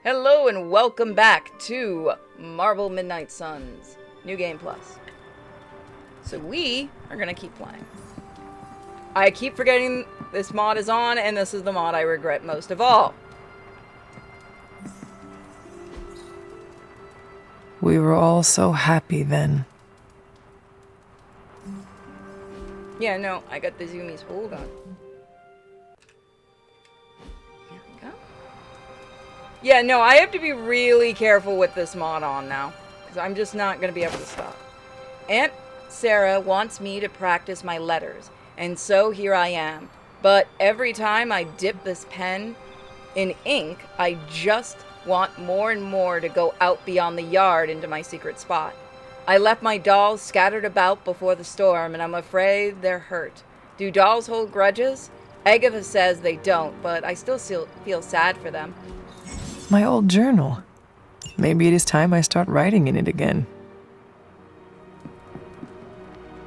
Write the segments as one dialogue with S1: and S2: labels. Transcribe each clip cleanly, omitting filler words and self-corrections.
S1: Hello and welcome back to Marvel Midnight Suns, New Game Plus. So we are gonna keep playing. I keep forgetting this mod is on, and this is the mod I regret most of all.
S2: We were all so happy then.
S1: Yeah, no, I got the zoomies. Hold on. Here we go. Yeah, no, I have to be really careful with this mod on now, because I'm just not going to be able to stop. Aunt Sarah wants me to practice my letters, and so here I am. But every time I dip this pen in ink, I just want more and more to go out beyond the yard into my secret spot. I left my dolls scattered about before the storm, and I'm afraid they're hurt. Do dolls hold grudges? Agatha says they don't, but I still feel sad for them.
S2: My old journal. Maybe it is time I start writing in it again.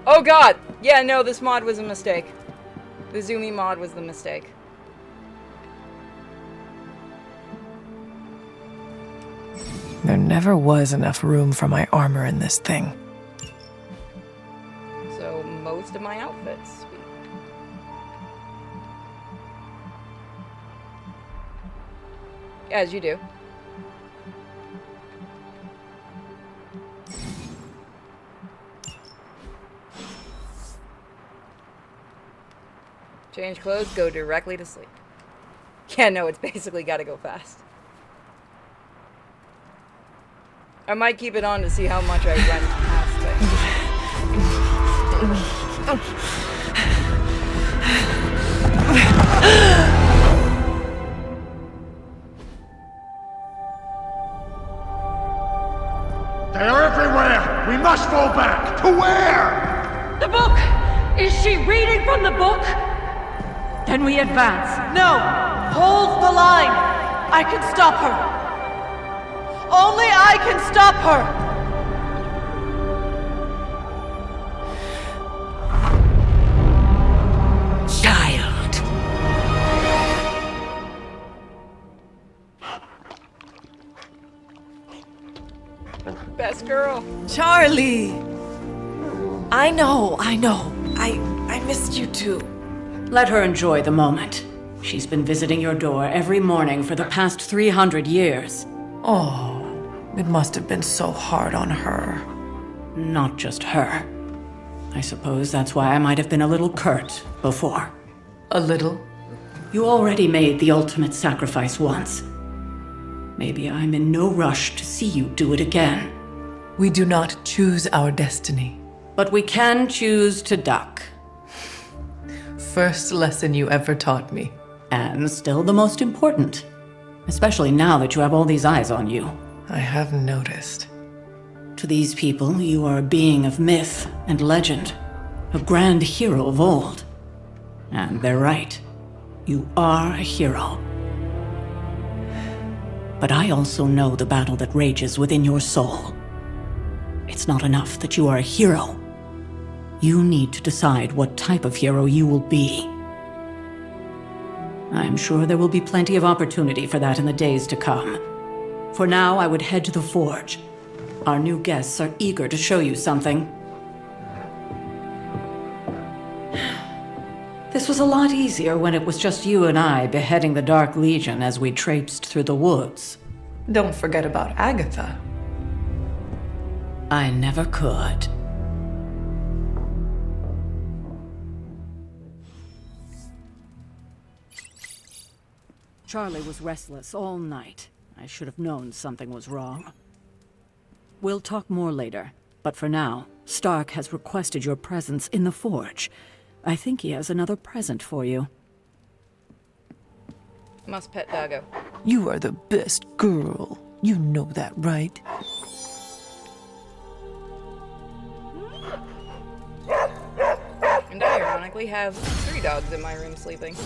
S1: Oh god! Yeah, no, this mod was a mistake. The Zoomy mod was the mistake.
S2: There never was enough room for my armor in this thing.
S1: So, most of my outfits. Sweet. As you do. Change clothes, go directly to sleep. Yeah, no, it's basically gotta go fast. I might keep it on to see how much I run past things.
S3: They are everywhere! We must fall back! To where?
S4: The book! Is she reading from the book? Then we advance. No! Hold the line! I can stop her! Only I can stop her!
S5: Child!
S1: Best girl.
S5: Charlie! I know. I missed you too.
S4: Let her enjoy the moment. She's been visiting your door every morning for the past 300 years.
S2: Oh, it must have been so hard on her.
S4: Not just her. I suppose that's why I might have been a little curt before.
S2: A little?
S4: You already made the ultimate sacrifice once. Maybe I'm in no rush to see you do it again.
S2: We do not choose our destiny.
S4: But we can choose to duck.
S2: First lesson you ever taught me.
S4: And still the most important. Especially now that you have all these eyes on you.
S2: I have noticed.
S4: To these people, you are a being of myth and legend. A grand hero of old. And they're right. You are a hero. But I also know the battle that rages within your soul. It's not enough that you are a hero. You need to decide what type of hero you will be. I'm sure there will be plenty of opportunity for that in the days to come. For now, I would head to the forge. Our new guests are eager to show you something. This was a lot easier when it was just you and I beheading the Dark Legion as we traipsed through the woods.
S2: Don't forget about Agatha.
S4: I never could. Charlie was restless all night. I should have known something was wrong. We'll talk more later, but for now, Stark has requested your presence in the forge. I think he has another present for you.
S1: Must pet doggo.
S2: You are the best girl. You know that, right?
S1: And I ironically have 3 dogs in my room sleeping.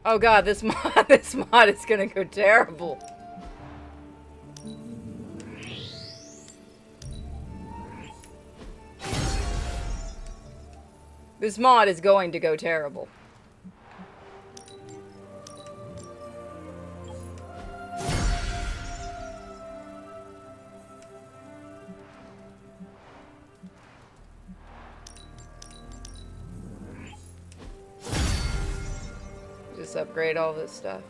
S1: Oh god, this mod is gonna go terrible. This mod is going to go terrible. Just upgrade all this stuff.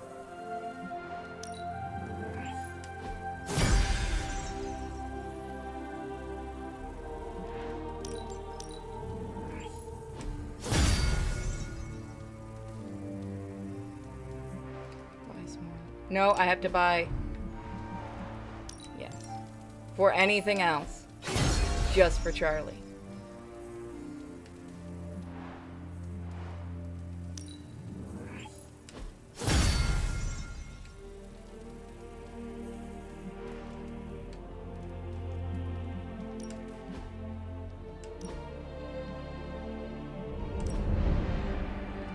S1: No, I have to buy... Yes. For anything else. Just for Charlie.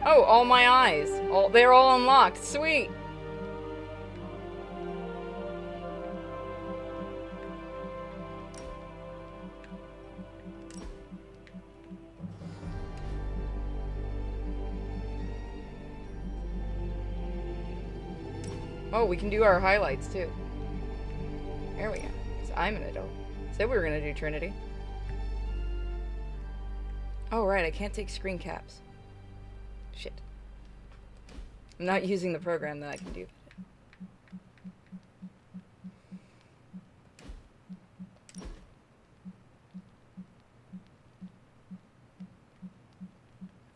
S1: Oh, all my eyes. They're all unlocked. Sweet. Oh, we can do our highlights too. There we go. 'Cause I'm an adult. Said we were gonna do Trinity. Oh, right, I can't take screen caps. Shit. I'm not using the program that I can do.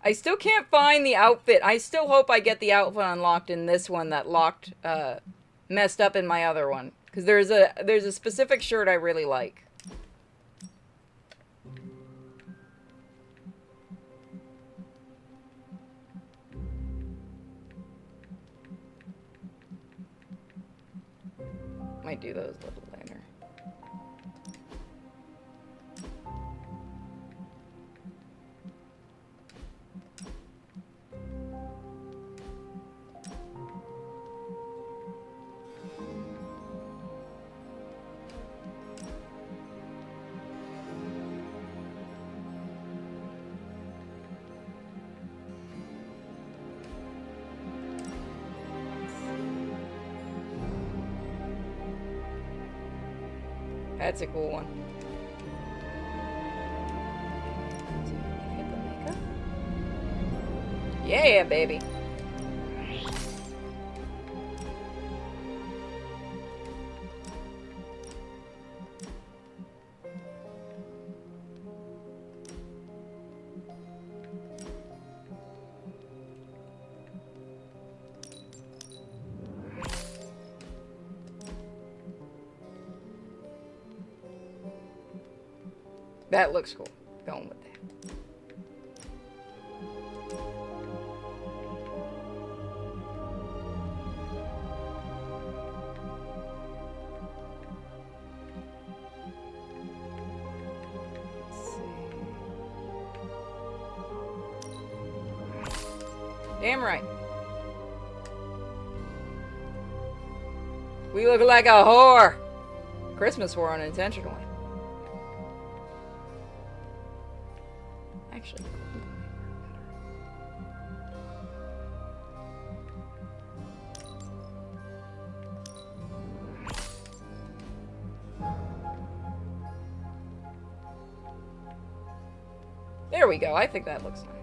S1: I still can't find the outfit. I still hope I get the outfit unlocked in this one that locked, messed up in my other one. Because there's a specific shirt I really like. Might do those a little later. That's a cool one. Get the makeup. Yeah, baby. That looks cool. Going with that. Let's see. Damn right. We look like a whore. Christmas whore unintentionally. Actually, there we go. I think that looks nice.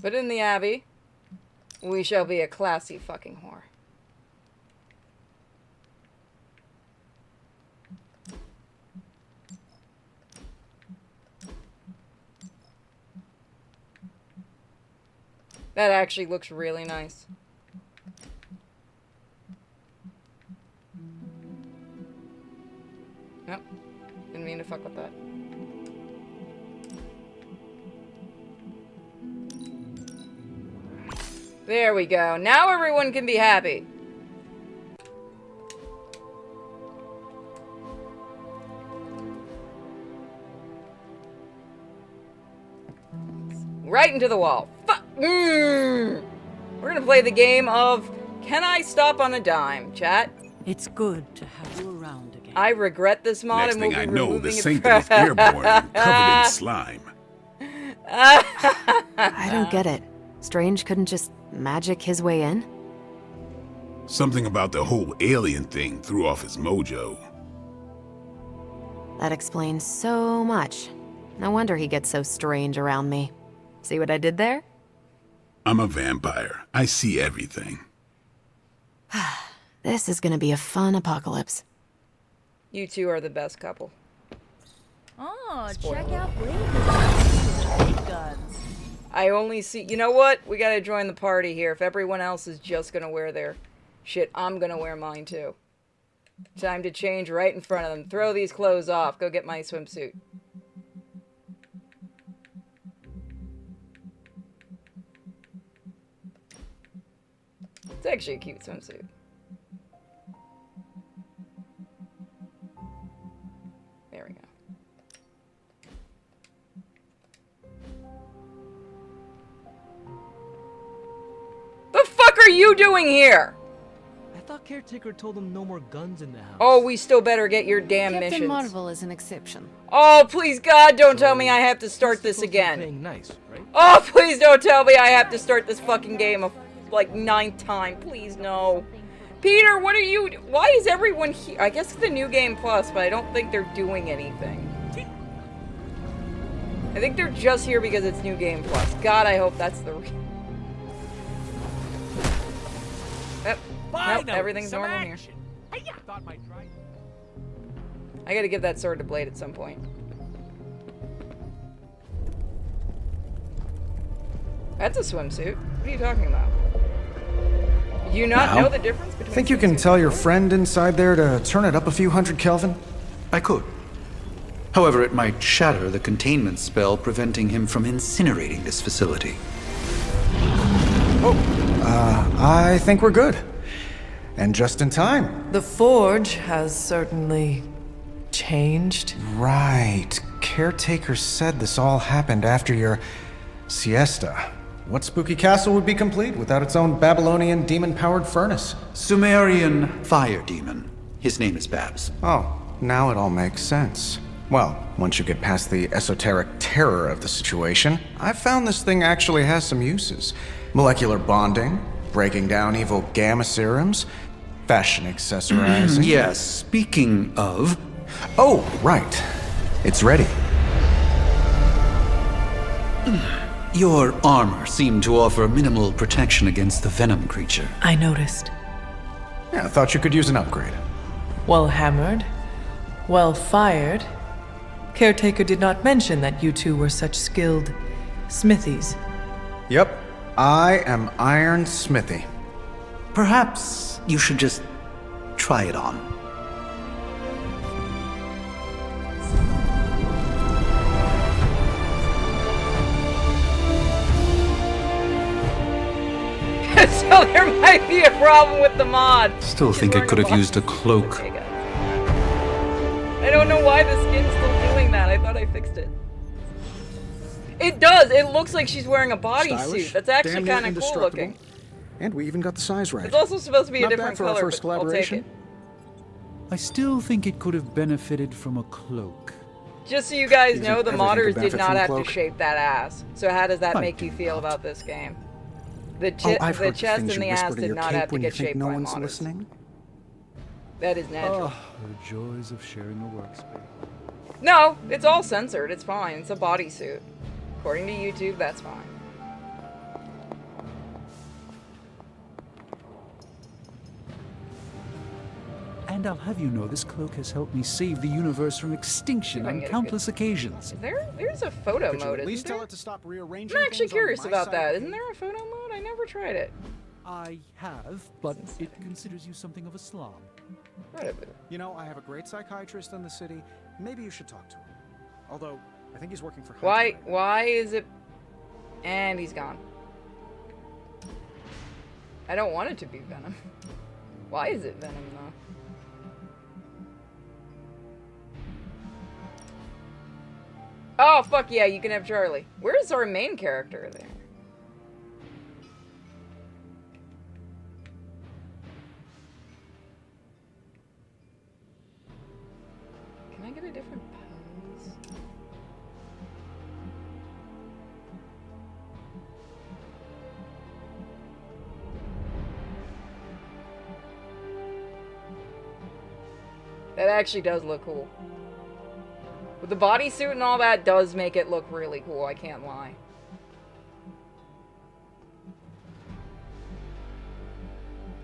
S1: But in the Abbey, we shall be a classy fucking whore. That actually looks really nice. Nope. Didn't mean to fuck with that. There we go. Now everyone can be happy. Right into the wall. We're gonna play the game of Can I Stop on a Dime, chat?
S4: It's good to have you around again.
S1: I regret this mod
S6: Next
S1: and we'll
S6: thing
S1: be
S6: I know, the
S1: removing it
S6: sink is airborne and covered in slime.
S2: I don't get it.
S6: Strange couldn't just magic his way in?
S7: Something about the whole alien thing threw off his mojo.
S6: That explains so much. No wonder he gets so strange around me. See what I did there?
S7: I'm a vampire. I see everything.
S6: This is gonna be a fun apocalypse.
S1: You two are the best couple.
S8: Oh,
S1: Spoiler.
S8: check out Blade guns.
S1: I only see... You know what? We gotta join the party here. If everyone else is just gonna wear their shit, I'm gonna wear mine too. Time to change right in front of them. Throw these clothes off. Go get my swimsuit. It's actually a cute swimsuit. There we go. The fuck are you doing here?
S9: I thought Caretaker told him no more guns in the house.
S1: Oh, we still better get your damn
S10: Captain
S1: missions.
S10: Marvel is an exception.
S1: Oh, please God, don't tell me I have to start this
S9: Supposed to be
S1: again.
S9: playing nice, right?
S1: Oh, please don't tell me I have to start this fucking game a like 9th time. Please, no. Peter, what are you... Why is everyone here? I guess it's the New Game Plus, but I don't think they're doing anything. I think they're just here because it's New Game Plus. God, I hope that's the... Nope, everything's normal here. I gotta give that sword to Blade at some point. That's a swimsuit. What are you talking about? Do you not know the difference between...
S11: Think you can tell your friend inside there to turn it up a few hundred Kelvin?
S12: I could. However, it might shatter the containment spell, preventing him from incinerating this facility.
S11: I think we're good. And just in time.
S2: The Forge has certainly changed.
S11: Right. Caretaker said this all happened after your siesta. What spooky castle would be complete without its own Babylonian demon-powered furnace?
S12: Sumerian fire demon. His name is Babs.
S11: Oh, now it all makes sense. Well, once you get past the esoteric terror of the situation, I've found this thing actually has some uses. Molecular bonding, breaking down evil gamma serums, fashion accessorizing.
S12: Yes, speaking of...
S11: Oh, right. It's ready.
S12: Your armor seemed to offer minimal protection against the venom creature.
S2: I noticed.
S11: Yeah, I thought you could use an upgrade.
S2: Well hammered, well fired. Caretaker did not mention that you two were such skilled smithies.
S11: Yep, I am Iron Smithy.
S12: Perhaps you should just try it on.
S1: So there might be a problem with the mod.
S12: Still
S1: She's
S12: think I
S1: wearing
S12: could have
S1: box-
S12: used a cloak.
S1: Okay, guys. I don't know why the skin's still doing that. I thought I fixed it. It does. It looks like she's wearing a bodysuit. That's actually
S11: damn near
S1: kind of cool
S11: indestructible.
S1: looking.
S11: And we even got the size right.
S1: It's also supposed to be a
S11: Not bad
S1: different
S11: for our
S1: color,
S11: first
S1: but I'll take
S11: collaboration.
S1: it.
S9: I still think it could have benefited from a cloak.
S1: Just so you guys
S11: You
S1: know,
S11: think
S1: the
S11: everything
S1: modders
S11: could
S1: did
S11: benefit
S1: not
S11: from a
S1: have to
S11: cloak?
S1: shape that ass. So how does that
S9: I
S1: make you
S9: do
S1: feel
S9: not.
S1: about this game? The,
S11: I've
S1: the
S11: heard
S1: chest
S11: things
S1: and the
S11: you
S1: ass
S11: whisper to
S1: did
S11: your
S1: not
S11: cape
S1: have to
S11: when you
S1: get
S11: think
S1: shaped
S11: no
S1: by
S11: one's
S1: modders.
S11: listening.
S1: That is natural.
S9: The joys of sharing a workspace.
S1: No, it's all censored. It's fine. It's a bodysuit. According to YouTube, that's fine.
S9: And I'll have you know, this cloak has helped me save the universe from extinction
S1: See if I can
S9: on
S1: get a
S9: countless occasions.
S1: Is there's a photo
S11: Could you
S1: mode,
S11: at least
S1: isn't
S11: tell
S1: there?
S11: it to stop rearranging
S1: I'm actually
S11: things on
S1: curious
S11: my
S1: about
S11: side
S1: that.
S11: of
S1: Isn't
S11: the
S1: there a photo mode? I never tried it.
S9: I have, but it considers you something of a slob.
S1: Whatever.
S11: You know, I have a great psychiatrist in the city. Maybe you should talk to him. Although, I think he's working for Hydra
S1: Why?
S11: right now.
S1: Why is it? And he's gone. I don't want it to be Venom. Why is it Venom though? Oh fuck yeah! You can have Charlie. Where's our main character there? Can I get a different pose? That actually does look cool. With the bodysuit and all that does make it look really cool, I can't lie.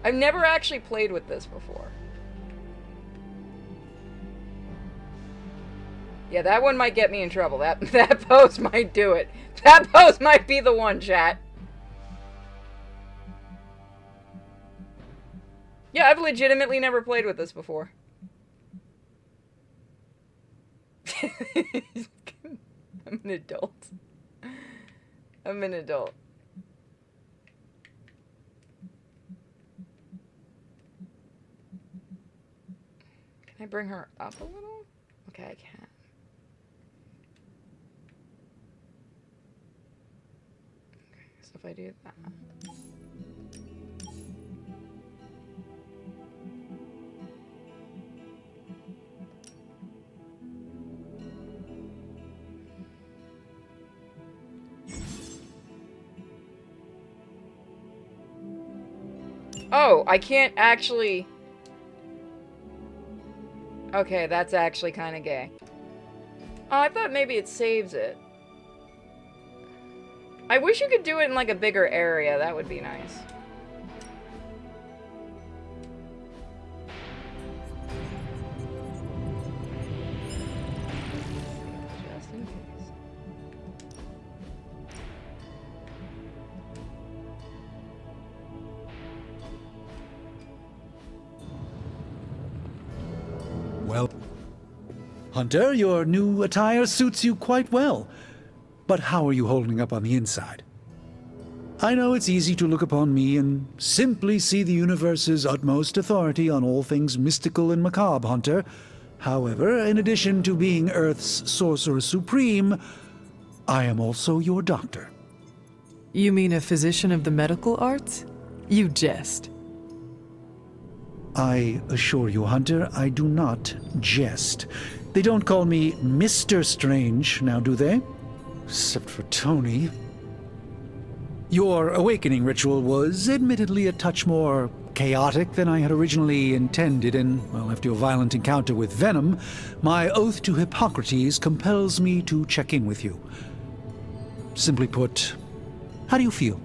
S1: I've never actually played with this before. Yeah, that one might get me in trouble. That pose might do it. That pose might be the one, chat. Yeah, I've legitimately never played with this before. I'm an adult. I'm an adult. Can I bring her up a little? Okay, I can. Okay, so if I do that. Oh, I can't actually... Okay, that's actually kind of gay. Oh, I thought maybe it saves it. I wish you could do it in, like, a bigger area. That would be nice. Just in case.
S9: Well, Hunter, your new attire suits you quite well. But how are you holding up on the inside? I know it's easy to look upon me and simply see the universe's utmost authority on all things mystical and macabre, Hunter. However, in addition to being Earth's sorcerer supreme, I am also your doctor.
S2: You mean a physician of the medical arts? You jest.
S9: I assure you, Hunter, I do not jest. They don't call me Mr. Strange, now do they? Except for Tony. Your awakening ritual was admittedly a touch more chaotic than I had originally intended, and, well, after your violent encounter with Venom, my oath to Hippocrates compels me to check in with you. Simply put, how do you feel?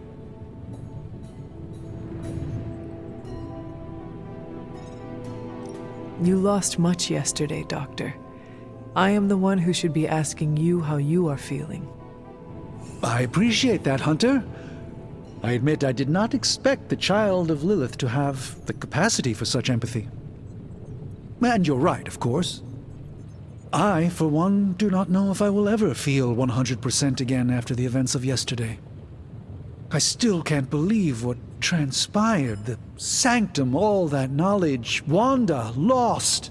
S2: You lost much yesterday, Doctor. I am the one who should be asking you how you are feeling.
S9: I appreciate that, Hunter. I admit I did not expect the child of Lilith to have the capacity for such empathy. And you're right, of course. I, for one, do not know if I will ever feel 100% again after the events of yesterday. I still can't believe what transpired. The sanctum, all that knowledge, Wanda, lost.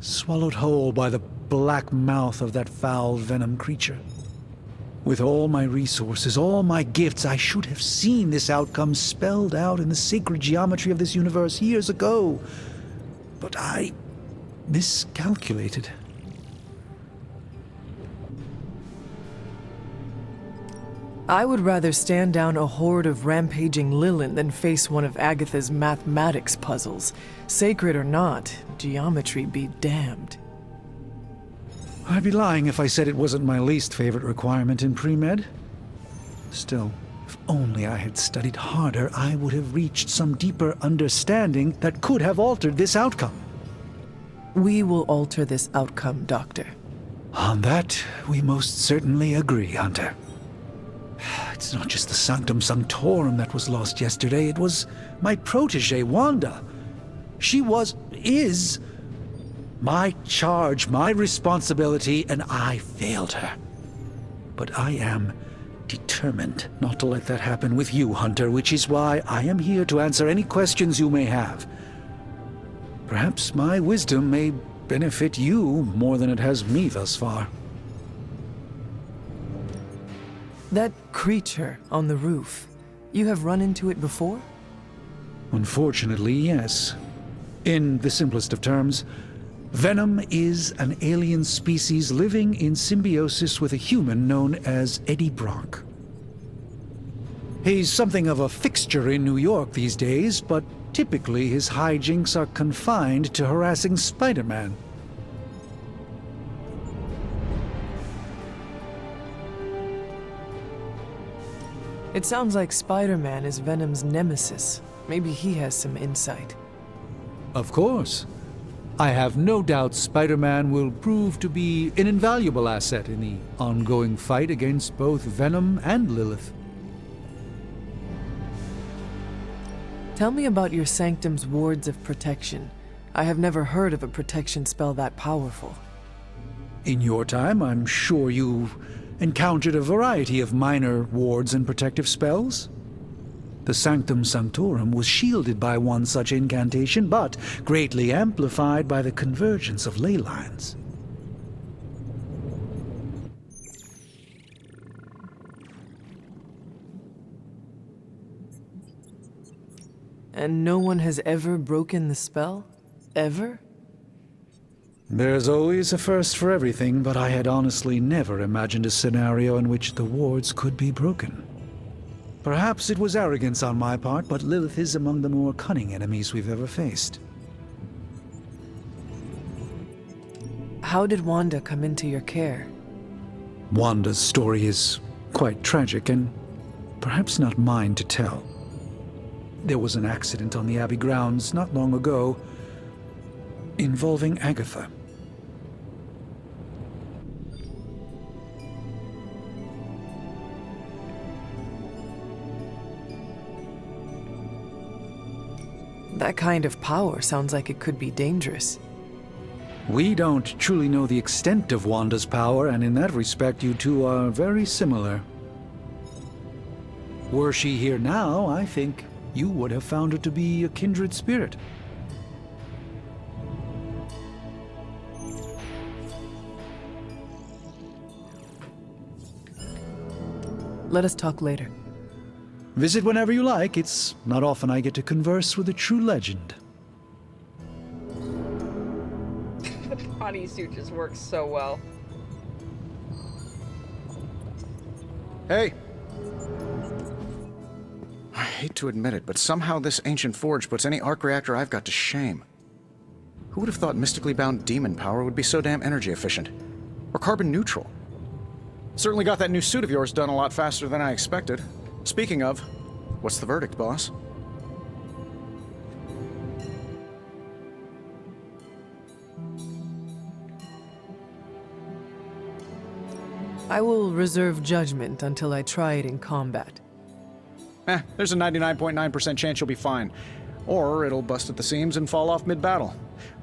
S9: Swallowed whole by the black mouth of that foul venom creature. With all my resources, all my gifts, I should have seen this outcome spelled out in the sacred geometry of this universe years ago. But I miscalculated.
S2: I would rather stand down a horde of rampaging Lilin than face one of Agatha's mathematics puzzles. Sacred or not, geometry be damned.
S9: I'd be lying if I said it wasn't my least favorite requirement in pre-med. Still, if only I had studied harder, I would have reached some deeper understanding that could have altered this outcome.
S2: We will alter this outcome, Doctor.
S9: On that, we most certainly agree, Hunter. It's not just the Sanctum Sanctorum that was lost yesterday, it was my protege, Wanda. She is my charge, my responsibility, and I failed her. But I am determined not to let that happen with you, Hunter, which is why I am here to answer any questions you may have. Perhaps my wisdom may benefit you more than it has me thus far.
S2: That creature on the roof, you have run into it before?
S9: Unfortunately, yes. In the simplest of terms, Venom is an alien species living in symbiosis with a human known as Eddie Brock. He's something of a fixture in New York these days, but typically his hijinks are confined to harassing Spider-Man.
S2: It sounds like Spider-Man is Venom's nemesis. Maybe he has some insight.
S9: Of course. I have no doubt Spider-Man will prove to be an invaluable asset in the ongoing fight against both Venom and Lilith.
S2: Tell me about your Sanctum's wards of protection. I have never heard of a protection spell that powerful.
S9: In your time, I'm sure you encountered a variety of minor wards and protective spells. The Sanctum Sanctorum was shielded by one such incantation, but greatly amplified by the convergence of ley lines.
S2: And no one has ever broken the spell? Ever?
S9: There's always a first for everything, but I had honestly never imagined a scenario in which the wards could be broken. Perhaps it was arrogance on my part, but Lilith is among the more cunning enemies we've ever faced.
S2: How did Wanda come into your care?
S9: Wanda's story is quite tragic and perhaps not mine to tell. There was an accident on the Abbey grounds not long ago involving Agatha.
S2: That kind of power sounds like it could be dangerous.
S9: We don't truly know the extent of Wanda's power, and in that respect you two are very similar. Were she here now, I think you would have found her to be a kindred spirit.
S2: Let us talk later.
S9: Visit whenever you like. It's not often I get to converse with a true legend.
S1: The bodysuit just works so well.
S11: Hey! I hate to admit it, but somehow this ancient forge puts any arc reactor I've got to shame. Who would have thought mystically bound demon power would be so damn energy efficient? Or carbon neutral? Certainly got that new suit of yours done a lot faster than I expected. Speaking of, what's the verdict, boss?
S2: I will reserve judgment until I try it in combat.
S11: There's a 99.9% chance you'll be fine. Or it'll bust at the seams and fall off mid-battle.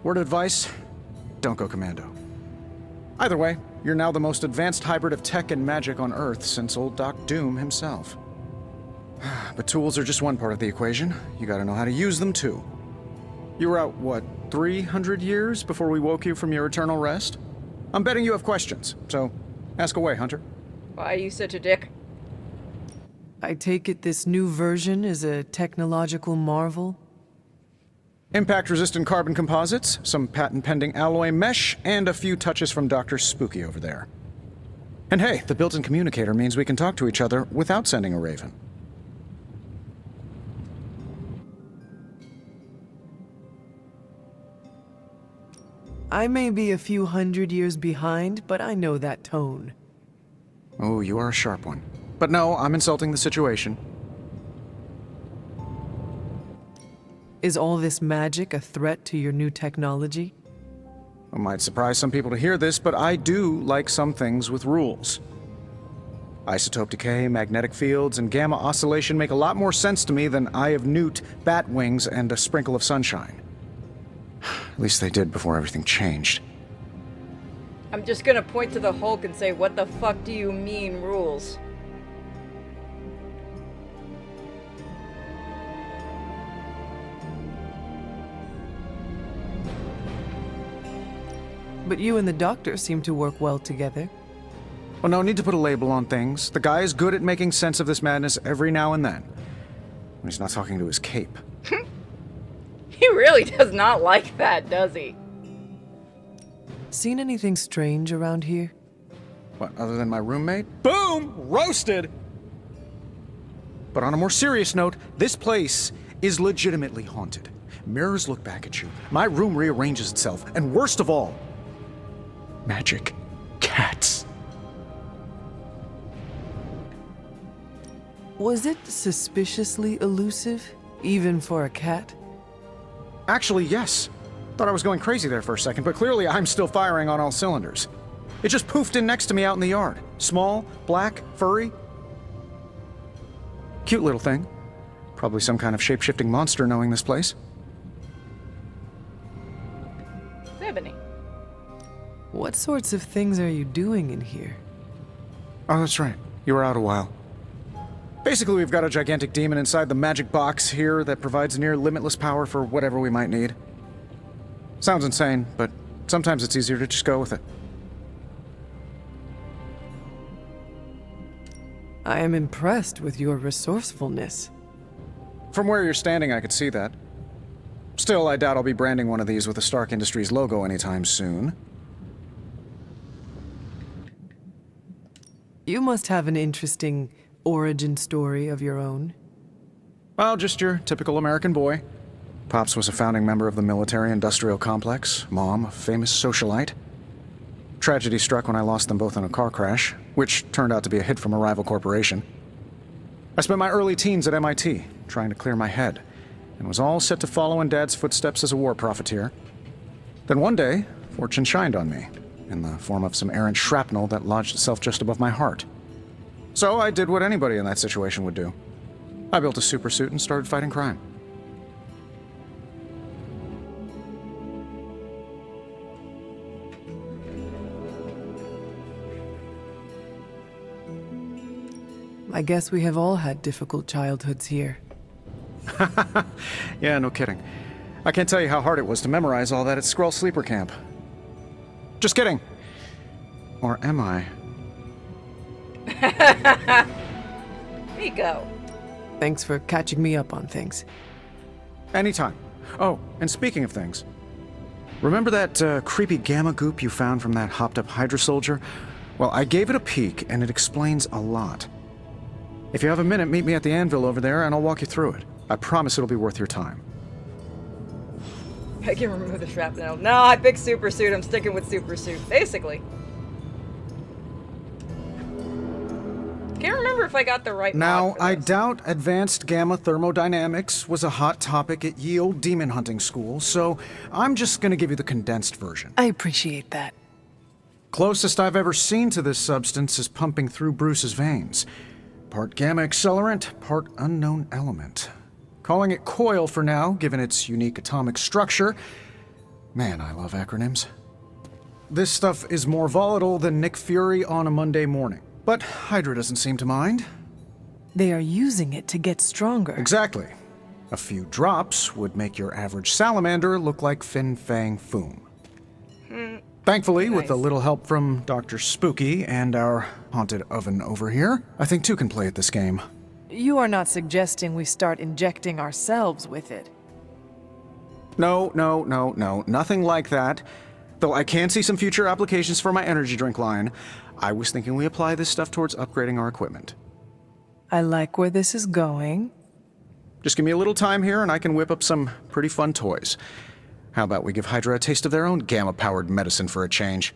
S11: Word of advice, don't go commando. Either way, you're now the most advanced hybrid of tech and magic on Earth since old Doc Doom himself. But tools are just one part of the equation. You gotta know how to use them too. You were out, what, 300 years before we woke you from your eternal rest? I'm betting you have questions, so ask away, Hunter.
S1: Why are you such a dick?
S2: I take it this new version is a technological marvel?
S11: Impact-resistant carbon composites, some patent-pending alloy mesh, and a few touches from Dr. Spooky over there. And hey, the built-in communicator means we can talk to each other without sending a raven.
S2: I may be a few hundred years behind, but I know that tone.
S11: Oh, you are a sharp one. But no, I'm insulting the situation.
S2: Is all this magic a threat to your new technology?
S11: It might surprise some people to hear this, but I do like some things with rules. Isotope decay, magnetic fields, and gamma oscillation make a lot more sense to me than Eye of Newt, bat wings, and a sprinkle of sunshine. At least they did before everything changed.
S1: I'm just gonna point to the Hulk and say, what the fuck do you mean, rules?
S2: But you and the doctor seem to work well together.
S11: Well, no need to put a label on things. The guy is good at making sense of this madness every now and then. When he's not talking to his cape.
S1: He really does not like that, does he?
S2: Seen anything strange around here?
S11: What, other than my roommate? Boom! Roasted! But on a more serious note, this place is legitimately haunted. Mirrors look back at you. My room rearranges itself. And worst of all, magic cats.
S2: Was it suspiciously elusive, even for a cat?
S11: Actually, yes. Thought I was going crazy there for a second, but clearly I'm still firing on all cylinders. It just poofed in next to me out in the yard. Small, black, furry. Cute little thing. Probably some kind of shape-shifting monster knowing this place.
S1: Ebony.
S2: What sorts of things are you doing in here?
S11: Oh, that's right. You were out a while. Basically, we've got a gigantic demon inside the magic box here that provides near limitless power for whatever we might need. Sounds insane, but sometimes it's easier to just go with it.
S2: I am impressed with your resourcefulness.
S11: From where you're standing, I could see that. Still, I doubt I'll be branding one of these with the Stark Industries logo anytime soon.
S2: You must have an interesting origin story of your own.
S11: Well, just your typical American boy. Pops was a founding member of the military-industrial complex. Mom, a famous socialite. Tragedy struck when I lost them both in a car crash, which turned out to be a hit from a rival corporation. I spent my early teens at MIT, trying to clear my head, and was all set to follow in Dad's footsteps as a war profiteer. Then one day, fortune shined on me, in the form of some errant shrapnel that lodged itself just above my heart. So I did what anybody in that situation would do. I built a supersuit and started fighting crime.
S2: I guess we have all had difficult childhoods here.
S11: Yeah, no kidding. I can't tell you how hard it was to memorize all that at Skrull Sleeper Camp. Just kidding. Or am I?
S1: Nico.
S2: Thanks for catching me up on things.
S11: Anytime. Oh, and speaking of things, remember that creepy gamma goop you found from that hopped-up Hydra soldier? Well, I gave it a peek, and it explains a lot. If you have a minute, meet me at the anvil over there, and I'll walk you through it. I promise it'll be worth your time.
S1: I can remove the shrapnel. No, I picked super suit. I'm sticking with super suit, basically. Can't remember if I got the right
S11: Now,
S1: mod for
S11: I
S1: this.
S11: doubt advanced gamma thermodynamics was a hot topic at ye olde demon hunting school, so I'm just gonna give you the condensed version.
S2: I appreciate that.
S11: Closest I've ever seen to this substance is pumping through Bruce's veins. Part gamma accelerant, part unknown element. Calling it coil for now, given its unique atomic structure. Man, I love acronyms. This stuff is more volatile than Nick Fury on a Monday morning. But Hydra doesn't seem to mind.
S2: They are using it to get stronger.
S11: Exactly. A few drops would make your average salamander look like Fin Fang Foom. Thankfully, with a little help from Dr. Spooky and our haunted oven over here, I think two can play at this game.
S2: You are not suggesting we start injecting ourselves with it.
S11: No, nothing like that. Though I can see some future applications for my energy drink line. I was thinking we apply this stuff towards upgrading our equipment.
S2: I like where this is going.
S11: Just give me a little time here and I can whip up some pretty fun toys. How about we give Hydra a taste of their own gamma-powered medicine for a change?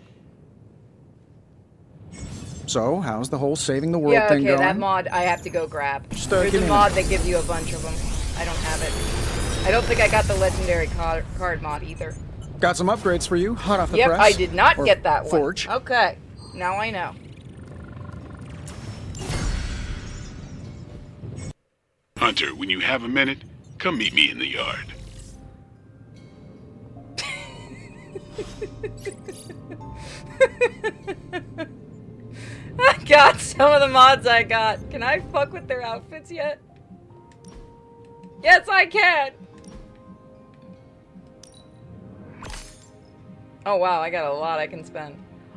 S11: So, how's the whole saving the world thing going?
S1: That mod I have to go grab.
S11: Just,
S1: There's
S11: get
S1: a
S11: in.
S1: mod that gives you a bunch of them. I don't have it. I don't think I got the legendary card mod either.
S11: Got some upgrades for you, hot off the
S1: Yep,
S11: press.
S1: I did not
S11: Or
S1: get that one.
S11: Forge.
S1: Okay, now I know.
S7: Hunter, when you have a minute, come meet me in the yard.
S1: I got some of the mods I got. Can I fuck with their outfits yet? Yes, I can. Oh wow, I got a lot I can spend.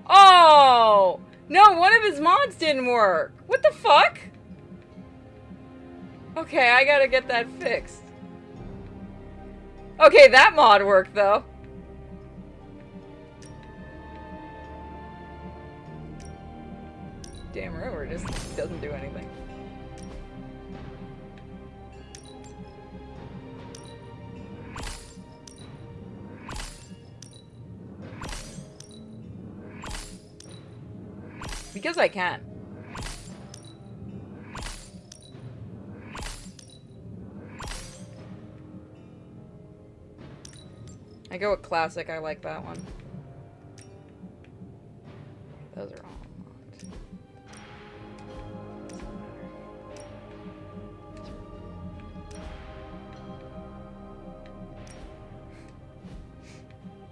S1: Oh! No, one of his mods didn't work. What the fuck? Okay, I gotta get that fixed. Okay, that mod worked though. Damn rover just doesn't do anything. Because I can. I go with classic, I like that one. Those are all mods.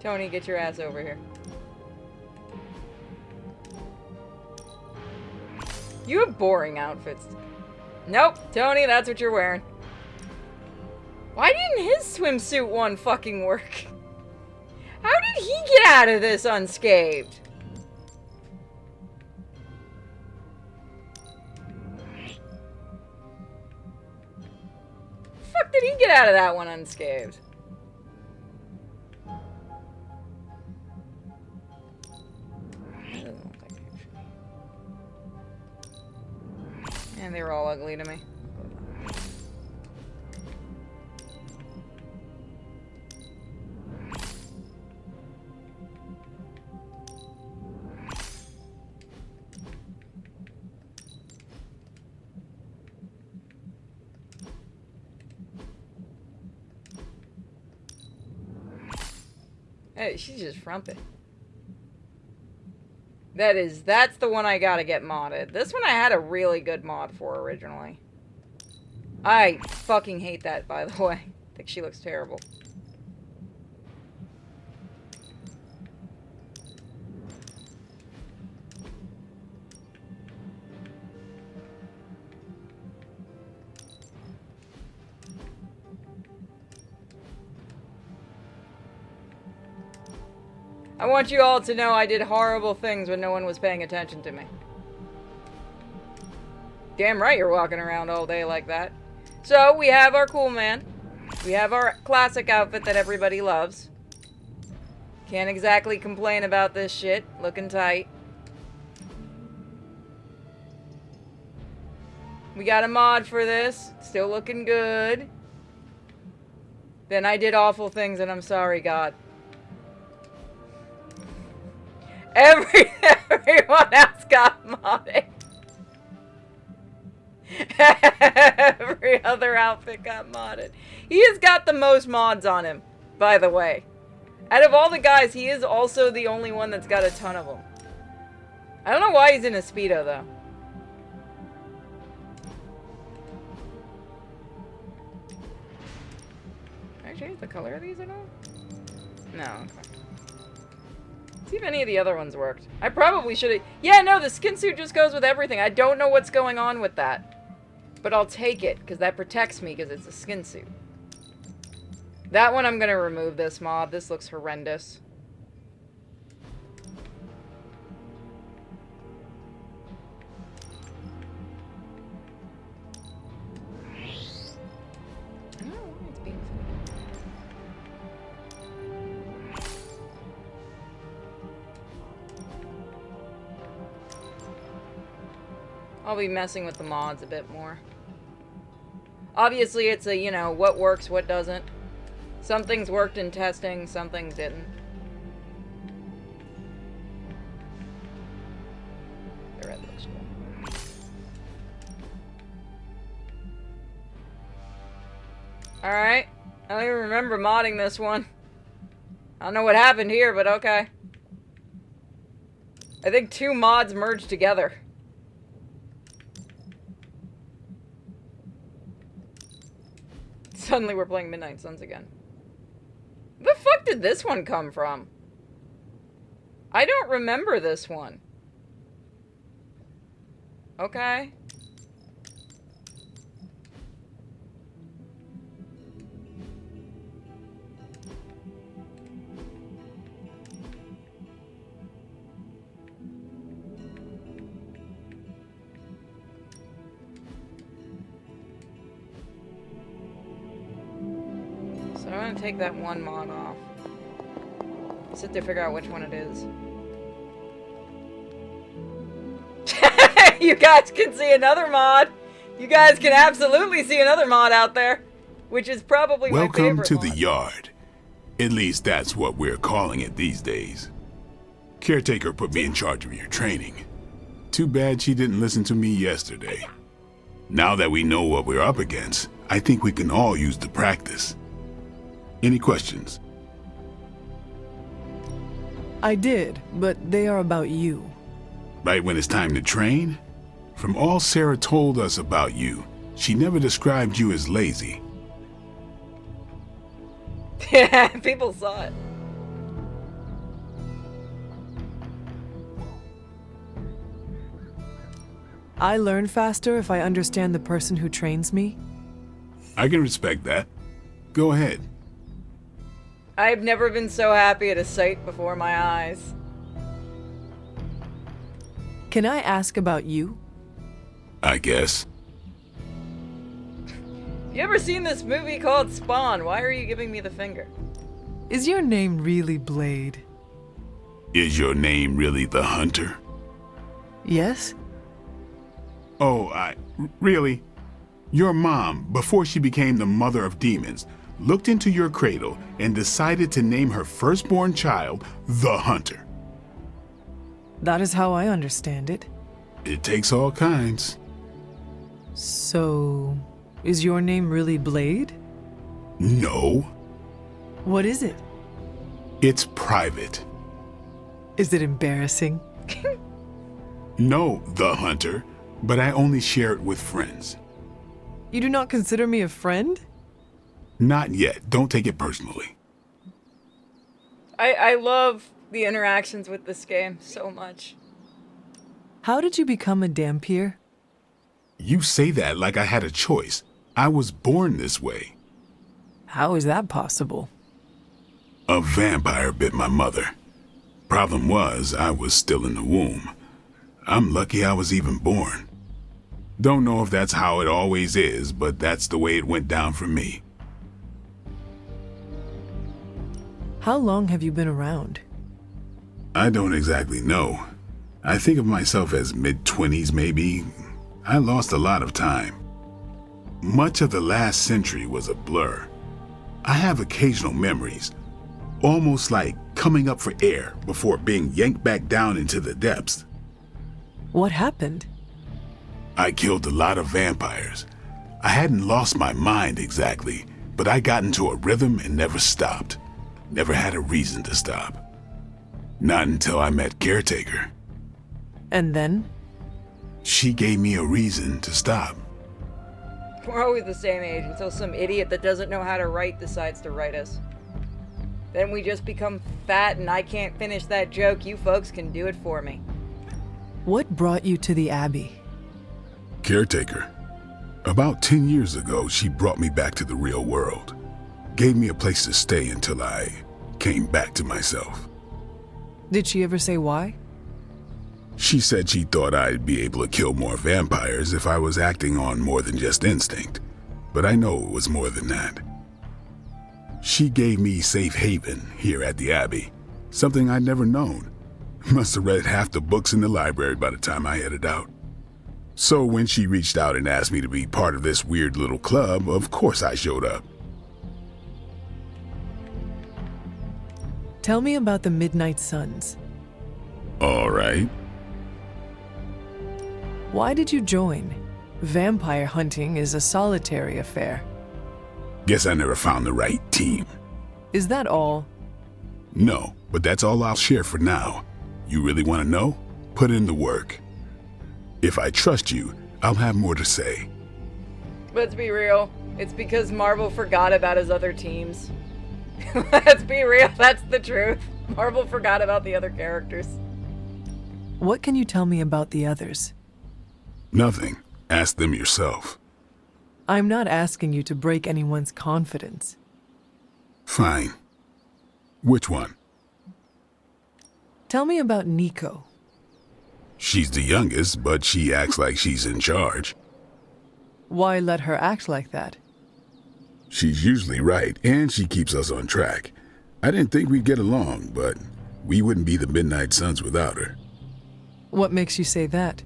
S1: Tony, get your ass over here. You have boring outfits. Nope, Tony, that's what you're wearing. Why didn't his swimsuit one fucking work? How did he get out of this unscathed? Fuck did he get out of that one unscathed? And they were all ugly to me. Hey, she's just frumpy. That's the one I gotta get modded. This one I had a really good mod for originally. I fucking hate that, by the way. I think she looks terrible. I want you all to know I did horrible things when no one was paying attention to me. Damn right you're walking around all day like that. So, we have our cool man. We have our classic outfit that everybody loves. Can't exactly complain about this shit. Looking tight. We got a mod for this. Still looking good. Then I did awful things and I'm sorry, God. Everyone else got modded. Every other outfit got modded. He has got the most mods on him, by the way. Out of all the guys, he is also the only one that's got a ton of them. I don't know why he's in a Speedo, though. Can I change the color of these at all? No, okay. See if any of the other ones worked. I probably should have... Yeah, no, the skin suit just goes with everything. I don't know what's going on with that. But I'll take it, because that protects me, because it's a skin suit. That one I'm going to remove this mod. This looks horrendous. I'll be messing with the mods a bit more. Obviously, it's a, you know, what works, what doesn't. Some things worked in testing, some things didn't. The red looks cool. Alright. I don't even remember modding this one. I don't know what happened here, but okay. I think 2 mods merged together. Suddenly we're playing Midnight Suns again. Where the fuck did this one come from? I don't remember this one. Okay. So I'm gonna take that one mod off. Sit there, figure out which one it is. You guys can see another mod. You guys can absolutely see another mod out there, which is probably my favorite
S7: Welcome to
S1: mod.
S7: the yard. At least that's what we're calling it these days. Caretaker put me in charge of your training. Too bad she didn't listen to me yesterday. Now that we know what we're up against, I think we can all use the practice. Any questions?
S2: I did, but they are about you.
S7: Right when it's time to train? From all Sarah told us about you, she never described you as lazy.
S1: Yeah, people saw it.
S2: I learn faster if I understand the person who trains me.
S7: I can respect that. Go ahead.
S1: I've never been so happy at a sight before my eyes.
S2: Can I ask about you?
S7: I guess.
S1: You ever seen this movie called Spawn? Why are you giving me the finger?
S2: Is your name really Blade?
S7: Is your name really the Hunter?
S2: Yes?
S7: Oh, really? Your mom, before she became the mother of demons, looked into your cradle and decided to name her firstborn child the Hunter.
S2: That is how I understand it.
S7: It takes all kinds.
S2: So, is your name really Blade?
S7: No.
S2: What is it?
S7: It's private.
S2: Is it embarrassing?
S7: No, the Hunter, but I only share it with friends.
S2: You do not consider me a friend?
S7: Not yet. Don't take it personally.
S1: I love the interactions with this game so much.
S2: How did you become a Dampier?
S7: You say that like I had a choice. I was born this way.
S2: How is that possible?
S7: A vampire bit my mother. Problem was, I was still in the womb. I'm lucky I was even born. Don't know if that's how it always is, but that's the way it went down for me.
S2: How long have you been around?
S7: I don't exactly know. I think of myself as mid-20s maybe. I lost a lot of time. Much of the last century was a blur. I have occasional memories, almost like coming up for air before being yanked back down into the depths.
S2: What happened?
S7: I killed a lot of vampires. I hadn't lost my mind exactly, but I got into a rhythm and never stopped. Never had a reason to stop. Not until I met Caretaker.
S2: And then?
S7: She gave me a reason to stop.
S1: We're always the same age until some idiot that doesn't know how to write decides to write us. Then we just become fat and I can't finish that joke. You folks can do it for me.
S2: What brought you to the Abbey?
S7: Caretaker. About 10 years ago, she brought me back to the real world. Gave me a place to stay until I came back to myself.
S2: Did she ever say why?
S7: She said she thought I'd be able to kill more vampires if I was acting on more than just instinct. But I know it was more than that. She gave me safe haven here at the Abbey. Something I'd never known. Must have read half the books in the library by the time I headed out. So when she reached out and asked me to be part of this weird little club, of course I showed up.
S2: Tell me about the Midnight Suns.
S7: All right.
S2: Why did you join? Vampire hunting is a solitary affair.
S7: Guess I never found the right team.
S2: Is that all?
S7: No, but that's all I'll share for now. You really want to know? Put in the work. If I trust you, I'll have more to say.
S1: Let's be real. It's because Marvel forgot about his other teams. Let's be real. That's the truth. Marvel forgot about the other characters.
S2: What can you tell me about the others?
S7: Nothing. Ask them yourself.
S2: I'm not asking you to break anyone's confidence.
S7: Fine. Which one?
S2: Tell me about Nico.
S7: She's the youngest, but she acts like she's in charge.
S2: Why let her act like that?
S7: She's usually right, and she keeps us on track. I didn't think we'd get along, but we wouldn't be the Midnight Suns without her.
S2: What makes you say that?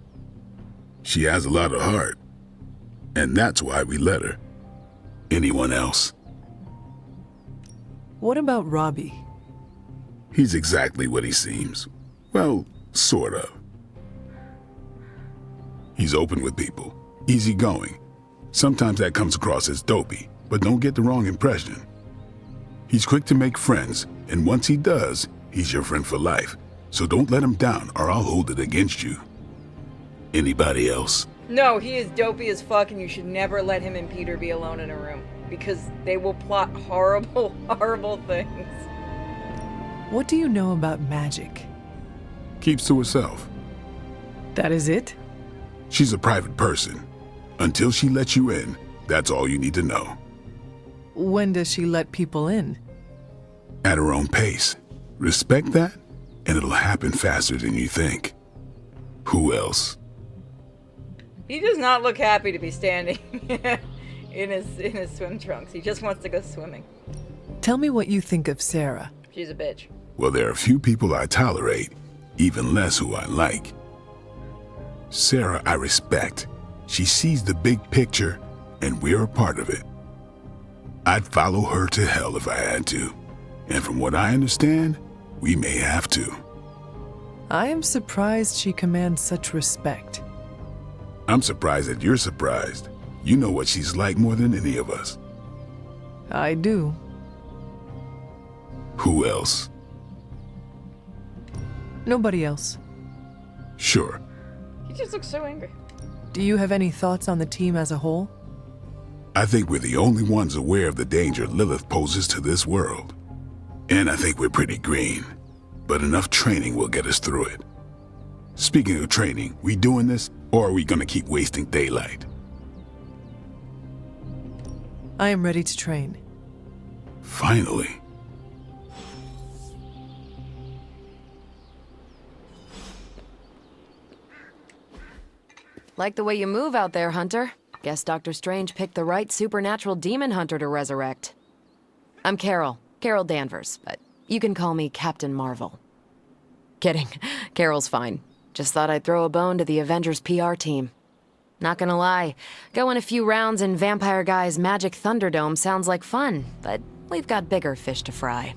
S7: She has a lot of heart, and that's why we let her. Anyone else?
S2: What about Robbie?
S7: He's exactly what he seems. Well, sort of. He's open with people, easygoing. Sometimes that comes across as dopey, but don't get the wrong impression. He's quick to make friends, and once he does, he's your friend for life. So don't let him down or I'll hold it against you. Anybody else?
S1: No, he is dopey as fuck, and you should never let him and Peter be alone in a room, because they will plot horrible, horrible things.
S2: What do you know about magic?
S7: Keeps to herself.
S2: That is it?
S7: She's a private person. Until she lets you in, that's all you need to know.
S2: When does she let people in?
S7: At her own pace. Respect that, and it'll happen faster than you think. Who else?
S1: He does not look happy to be standing in his swim trunks. He just wants to go swimming.
S2: Tell me what you think of Sarah.
S1: She's a bitch.
S7: Well, there are few people I tolerate, even less who I like. Sarah, I respect. She sees the big picture, and we're a part of it. I'd follow her to hell if I had to. And from what I understand, we may have to.
S2: I am surprised she commands such respect.
S7: I'm surprised that you're surprised. You know what she's like more than any of us.
S2: I do.
S7: Who else?
S2: Nobody else.
S7: Sure.
S1: He just looks so angry.
S2: Do you have any thoughts on the team as a whole?
S7: I think we're the only ones aware of the danger Lilith poses to this world. And I think we're pretty green. But enough training will get us through it. Speaking of training, we doing this, or are we gonna keep wasting daylight?
S2: I am ready to train.
S7: Finally.
S6: Like the way you move out there, Hunter. Guess Dr. Strange picked the right supernatural demon hunter to resurrect. I'm Carol Danvers, but you can call me Captain Marvel. Kidding. Carol's fine. Just thought I'd throw a bone to the Avengers PR team. Not gonna lie, going a few rounds in Vampire Guy's Magic Thunderdome sounds like fun, but we've got bigger fish to fry.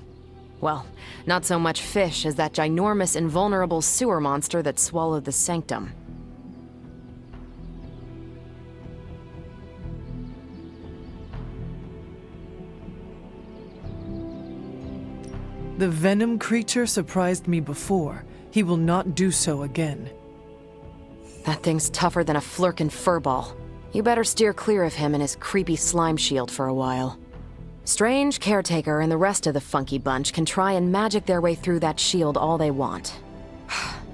S6: Well, not so much fish as that ginormous invulnerable sewer monster that swallowed the Sanctum.
S2: The venom creature surprised me before. He will not do so again.
S6: That thing's tougher than a flirkin' furball. You better steer clear of him and his creepy slime shield for a while. Strange, Caretaker, and the rest of the funky bunch can try and magic their way through that shield all they want.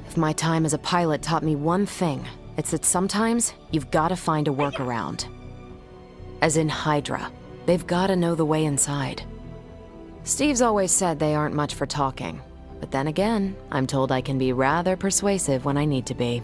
S6: If my time as a pilot taught me one thing, it's that sometimes you've gotta find a workaround. As in Hydra, they've gotta know the way inside. Steve's always said they aren't much for talking, but then again, I'm told I can be rather persuasive when I need to be.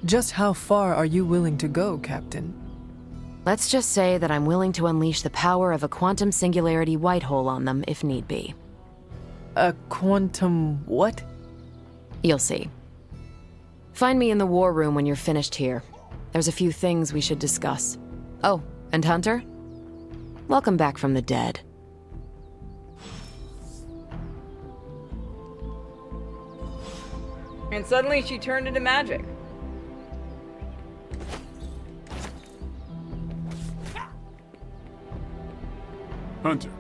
S2: Just how far are you willing to go, Captain?
S6: Let's just say that I'm willing to unleash the power of a quantum singularity white hole on them if need be.
S2: A quantum what?
S6: You'll see. Find me in the war room when you're finished here. There's a few things we should discuss. Oh, and Hunter? Welcome back from the dead.
S1: And suddenly she turned into magic.
S7: Hunter.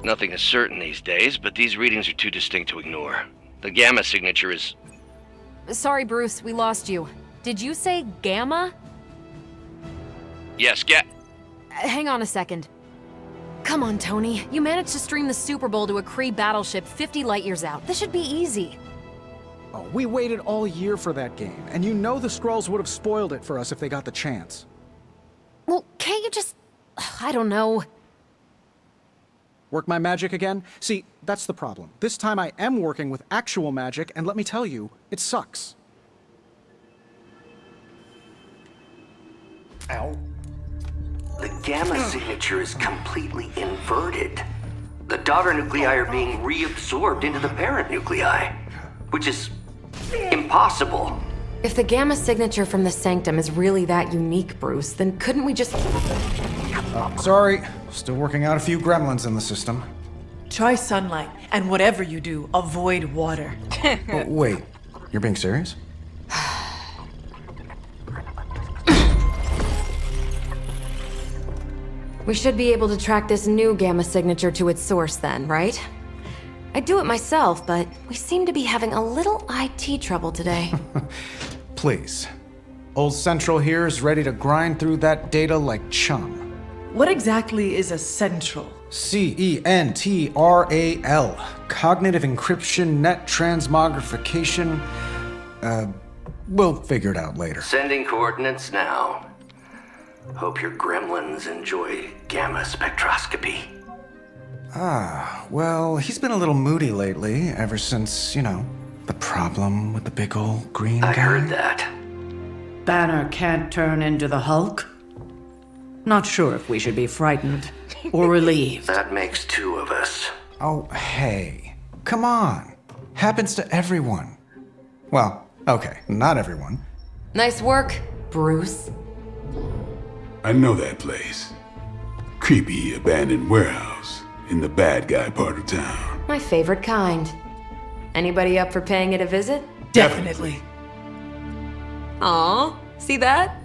S10: Nothing is certain these days, but these readings are too distinct to ignore. The gamma signature is...
S6: Sorry, Bruce, we lost you. Did you say Gamma?
S10: Yes,
S6: Hang on a second. Come on, Tony. You managed to stream the Super Bowl to a Kree battleship 50 light-years out. This should be easy.
S13: Oh, we waited all year for that game, and you know the Skrulls would have spoiled it for us if they got the chance.
S6: Well, can't you just... I don't know.
S13: Work my magic again? See, that's the problem. This time I am working with actual magic, and let me tell you, it sucks.
S14: Ow. The gamma signature is completely inverted. The daughter nuclei are being reabsorbed into the parent nuclei. which is impossible.
S6: If the gamma signature from the sanctum is really that unique, Bruce, then couldn't we just...
S11: Sorry. Still working out a few gremlins in the system.
S5: Try sunlight, and whatever you do, avoid water.
S11: Oh, wait. You're being serious?
S6: We should be able to track this new gamma signature to its source then, right? I'd do it myself, but we seem to be having a little IT trouble today.
S11: Please. Old Central here is ready to grind through that data like chum.
S5: What exactly is a central?
S11: CENTRAL. Cognitive encryption, net transmogrification. We'll figure it out later.
S14: Sending coordinates now. Hope your gremlins enjoy gamma spectroscopy.
S11: Ah, well, he's been a little moody lately, ever since, the problem with the big old green guy.
S14: I heard that.
S4: Banner can't turn into the Hulk? Not sure if we should be frightened or relieved.
S14: That makes two of us.
S11: Oh, hey. Come on. Happens to everyone. Well, okay, not everyone.
S6: Nice work, Bruce.
S7: I know that place. Creepy abandoned warehouse in the bad guy part of town.
S6: My favorite kind. Anybody up for paying it a visit?
S5: Definitely.
S6: Aw, see that?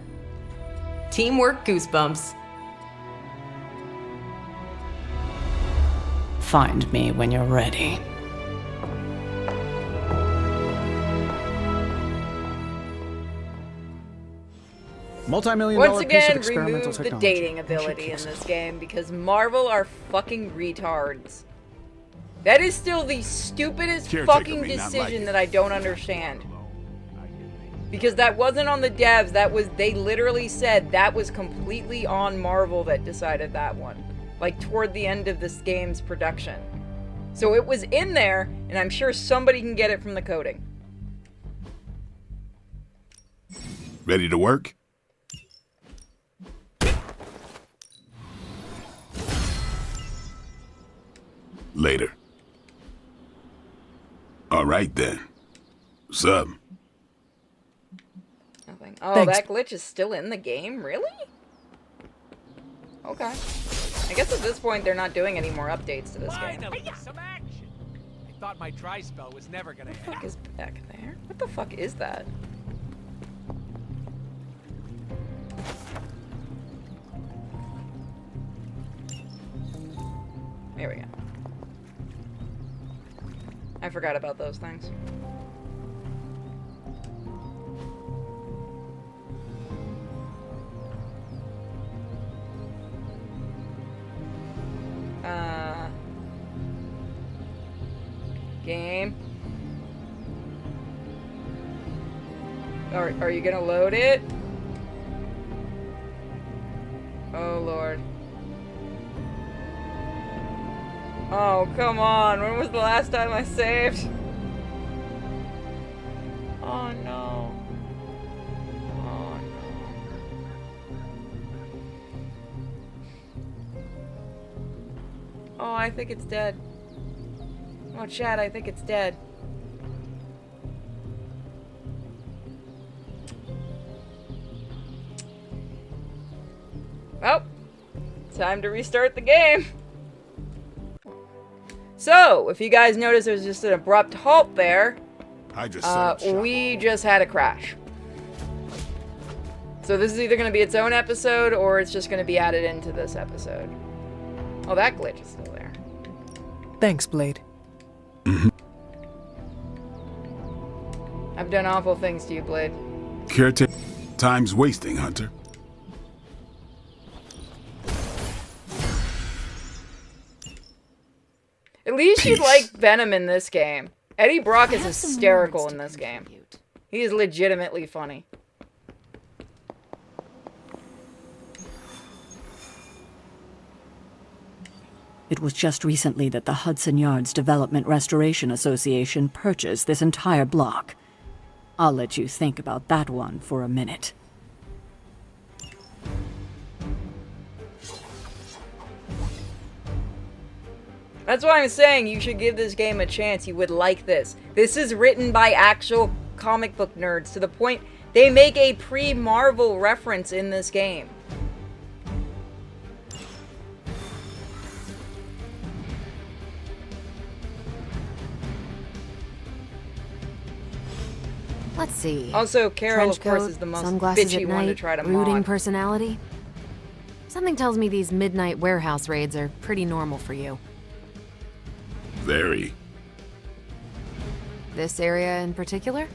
S6: Teamwork goosebumps.
S4: Find me when you're ready.
S13: Multi-million-dollar
S1: Once
S13: piece of
S1: again,
S13: experimental
S1: remove the
S13: technology.
S1: dating ability in this game because Marvel are fucking retards. That is still the stupidest
S7: Caretaker
S1: fucking
S7: may not like
S1: decision
S7: it.
S1: that I don't understand. Because that wasn't on the devs, they literally said that was completely on Marvel that decided that one. Like toward the end of this game's production. So it was in there, and I'm sure somebody can get it from the coding.
S7: Ready to work? Later. All right then. What's up?
S1: Nothing. Oh,
S5: Thanks.
S1: that glitch is still in the game? Really? Okay. I guess at this point they're not doing any more updates to this game.
S15: Finally, some action. I thought my dry spell was never gonna
S1: What the fuck
S15: end.
S1: is back there? What the fuck is that? There we go. I forgot about those things. Game. Are you gonna load it? Oh lord. Oh, come on. When was the last time I saved? Oh no. Oh no. Oh, I think it's dead. Oh, Chad, I think it's dead. Well, time to restart the game. So, if you guys notice there's just an abrupt halt there, we just had a crash. So this is either going to be its own episode or it's just going to be added into this episode. Oh, that glitch is still there.
S2: Thanks, Blade.
S1: I've done awful things to you, Blade.
S7: Caretaker. Time's wasting, Hunter.
S1: At least you'd like Venom in this game. Eddie Brock is hysterical in this game. He is legitimately funny.
S4: It was just recently that the Hudson Yards Development Restoration Association purchased this entire block. I'll let you think about that one for a minute.
S1: That's why I'm saying you should give this game a chance. You would like this. This is written by actual comic book nerds to the point they make a pre-Marvel reference in this game.
S6: Let's see.
S1: Also, Carol,
S6: Trench
S1: of course,
S6: coat,
S1: is the most
S6: sunglasses
S1: bitchy
S6: at
S1: one to
S6: night,
S1: try to
S6: brooding
S1: mod.
S6: personality. Something tells me these midnight warehouse raids are pretty normal for you.
S7: Very.
S6: This area in particular?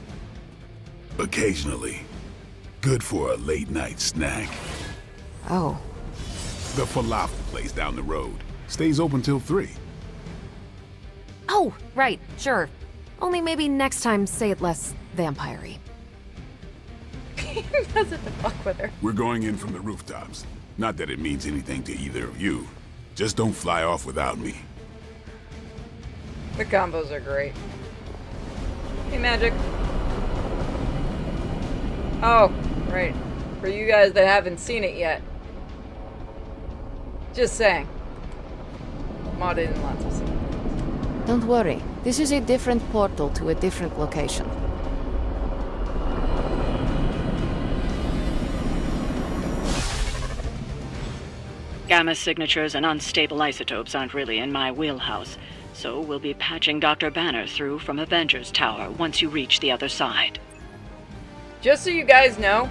S7: Occasionally. Good for a late night snack.
S6: Oh.
S7: The falafel place down the road. Stays open till 3.
S6: Oh, right, sure. Only maybe next time say it less vampire-y.
S1: Does it to fuck with her.
S7: We're going in from the rooftops. Not that it means anything to either of you. Just don't fly off without me.
S1: The combos are great. Hey, Magic. Oh, right. For you guys that haven't seen it yet. Just saying. Modded in lots of scenes.
S16: Don't worry. This is a different portal to a different location.
S4: Gamma signatures and unstable isotopes aren't really in my wheelhouse, so we'll be patching Dr. Banner through from Avengers Tower once you reach the other side.
S1: Just so you guys know,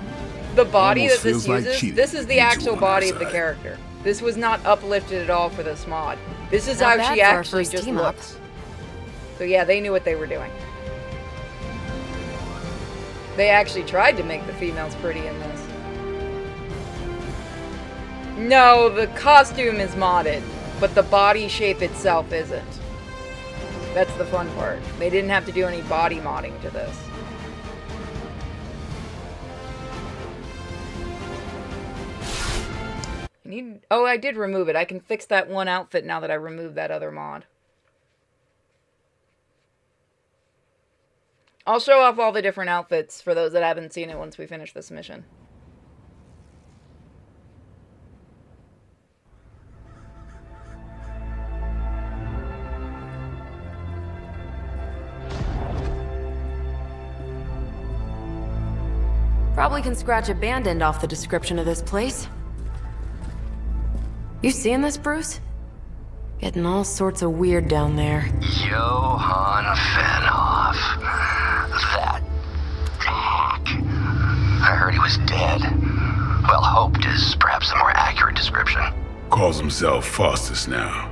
S1: the body
S7: Almost
S1: that this
S7: feels like
S1: uses,
S7: cheating.
S1: this is the
S7: You two
S1: actual
S7: on our
S1: body of the
S7: side.
S1: character. This was not uplifted at all for this mod. This is
S6: Not
S1: how
S6: bad
S1: she
S6: for our
S1: actually
S6: first
S1: just
S6: team up.
S1: looks. So yeah, they knew what they were doing. They actually tried to make the females pretty in this. No, the costume is modded, but the body shape itself isn't. That's the fun part. They didn't have to do any body modding to this. Oh, I did remove it. I can fix that one outfit now that I removed that other mod. I'll show off all the different outfits for those that haven't seen it once we finish this mission.
S6: Probably can scratch a band end off the description of this place. You seeing this, Bruce? Getting all sorts of weird down there.
S14: Johann Fenhoff. That hack. I heard he was dead. Well, hoped is perhaps the more accurate description.
S7: Calls himself Faustus now.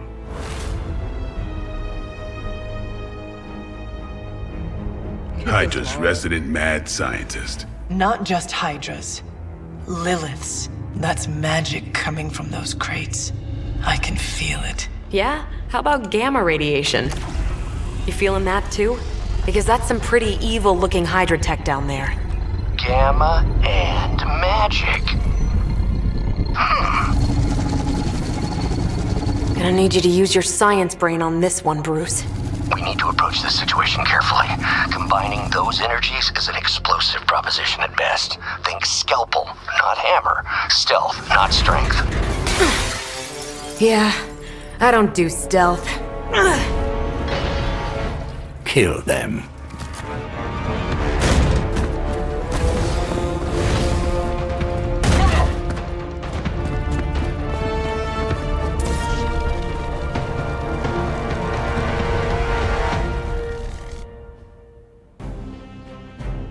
S7: Hydra's resident mad scientist.
S5: Not just Hydras. Liliths. That's magic coming from those crates. I can feel it.
S6: Yeah? How about gamma radiation? You feeling that too? Because that's some pretty evil-looking Hydra tech down there.
S14: Gamma and magic.
S6: Gonna need you to use your science brain on this one, Bruce.
S14: We need to approach this situation carefully. Combining those energies is an explosive proposition at best. Think scalpel, not hammer. Stealth, not strength.
S6: Yeah, I don't do stealth.
S14: Kill them.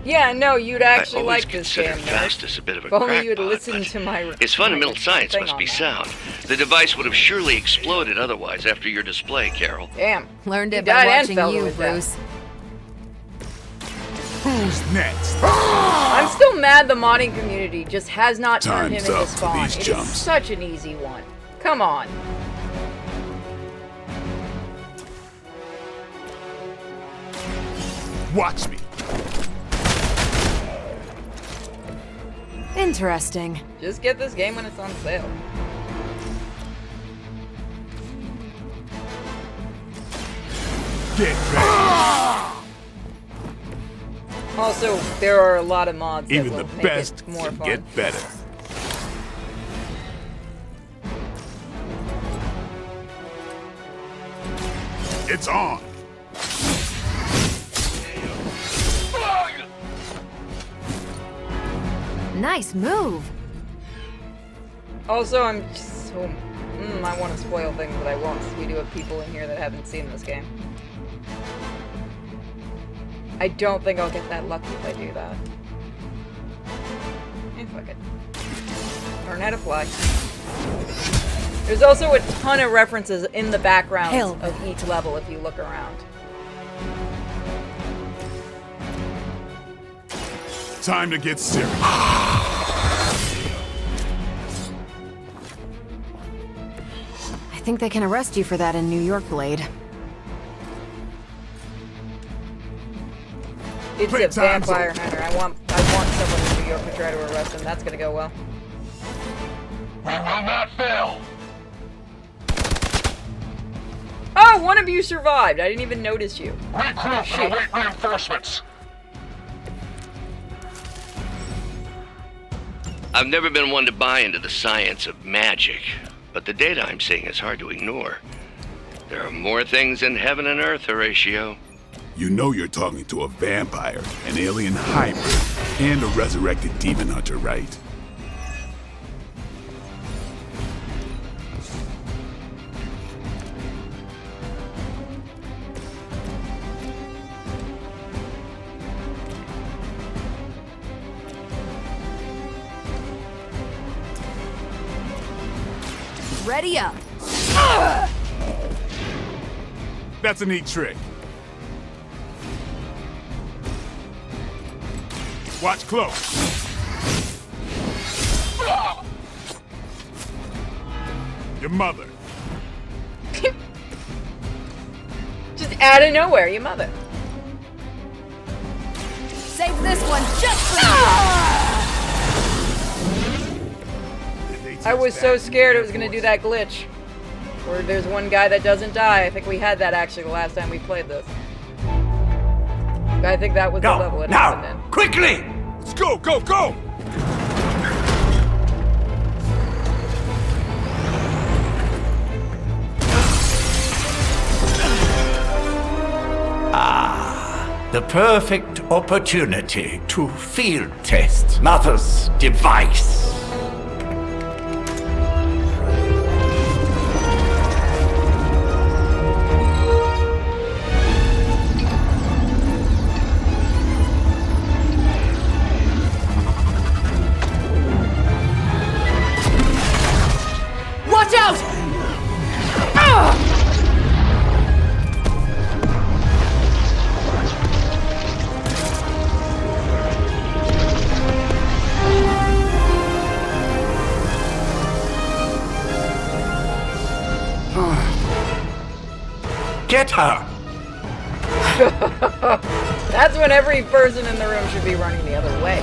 S1: Yeah, no, you'd actually
S10: I always
S1: like this
S10: considered
S1: game.
S10: Faustus a bit of a
S1: If only
S10: crackpot,
S1: you'd listened
S10: but
S1: to my.
S10: his fundamental
S1: my
S10: science
S1: thing
S10: must
S1: on
S10: be
S1: that.
S10: sound. The device would have surely exploded otherwise after your display, Carol.
S1: Damn.
S6: Learned
S1: He
S6: it by
S1: died and
S6: watching
S1: fell to
S6: you,
S1: his death.
S6: Bruce.
S7: Who's next?
S1: I'm still mad the modding community just has not turned him
S7: Time's
S1: into
S7: up for
S1: Spawn.
S7: these
S1: It is
S7: jumps.
S1: such an easy one. Come on.
S7: Watch me.
S6: Interesting.
S1: Just get this game when it's on sale.
S7: Get ready.
S1: Also, there are a lot of mods that
S7: Even
S1: will
S7: the
S1: make
S7: best
S1: it more
S7: can
S1: fun.
S7: get better. It's on.
S6: Nice move.
S1: Also, I'm just so... I want to spoil things, but I won't, because we do have people in here that haven't seen this game. I don't think I'll get that lucky if I do that. Fuck it. Learn how to fly. There's also a ton of references in the background of each level if you look around.
S7: Time to get serious.
S6: I think they can arrest you for that in New York, Blade.
S1: It's a vampire hunter. I want someone in New York to try to arrest him. That's gonna go well.
S3: We will not fail.
S1: Oh, one of you survived. I didn't even notice you.
S3: Regroup and await reinforcements.
S10: I've never been one to buy into the science of magic, but the data I'm seeing is hard to ignore. There are more things in heaven and earth, Horatio.
S7: You know you're talking to a vampire, an alien hybrid, and a resurrected demon hunter, right?
S6: Ready up.
S7: That's a neat trick. Watch close. Your mother.
S1: Just out of nowhere, your mother.
S6: Save this one just for
S1: I was so scared it was gonna do that glitch. Where there's one guy that doesn't die. I think we had that actually the last time we played this. I think that was the level it happened in.
S3: Quickly!
S7: Let's go, go, go!
S3: The perfect opportunity to field test Mother's device.
S6: Watch out!
S3: Get her!
S1: That's when every person in the room should be running the other way.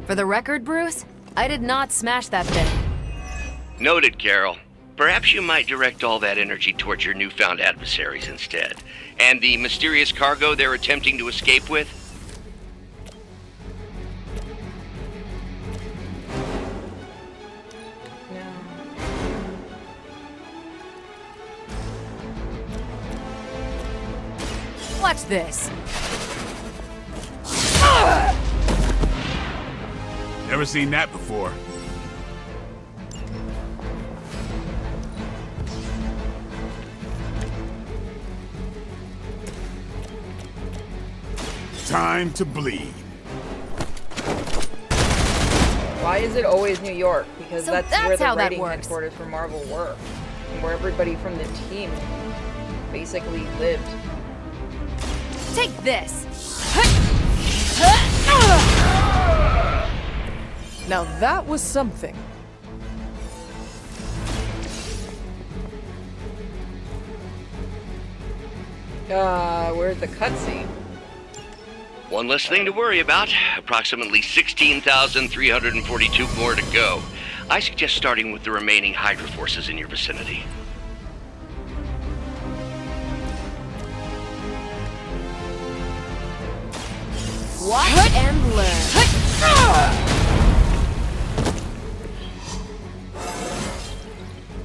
S6: For the record, Bruce, I did not smash that thing.
S10: Noted, Carol. Perhaps you might direct all that energy towards your newfound adversaries instead. And the mysterious cargo they're attempting to escape with?
S6: Watch this.
S7: Never seen that before. Time to bleed.
S1: Why is it always New York? Because
S6: So
S1: that's
S6: that's
S1: where the
S6: how that
S1: writing
S6: works.
S1: headquarters for Marvel were. And where everybody from the team basically lived.
S6: Take this.
S2: Now that was something.
S1: Where's the cutscene?
S10: One less thing to worry about. Approximately 16,342 more to go. I suggest starting with the remaining Hydra forces in your vicinity.
S6: Watch and learn.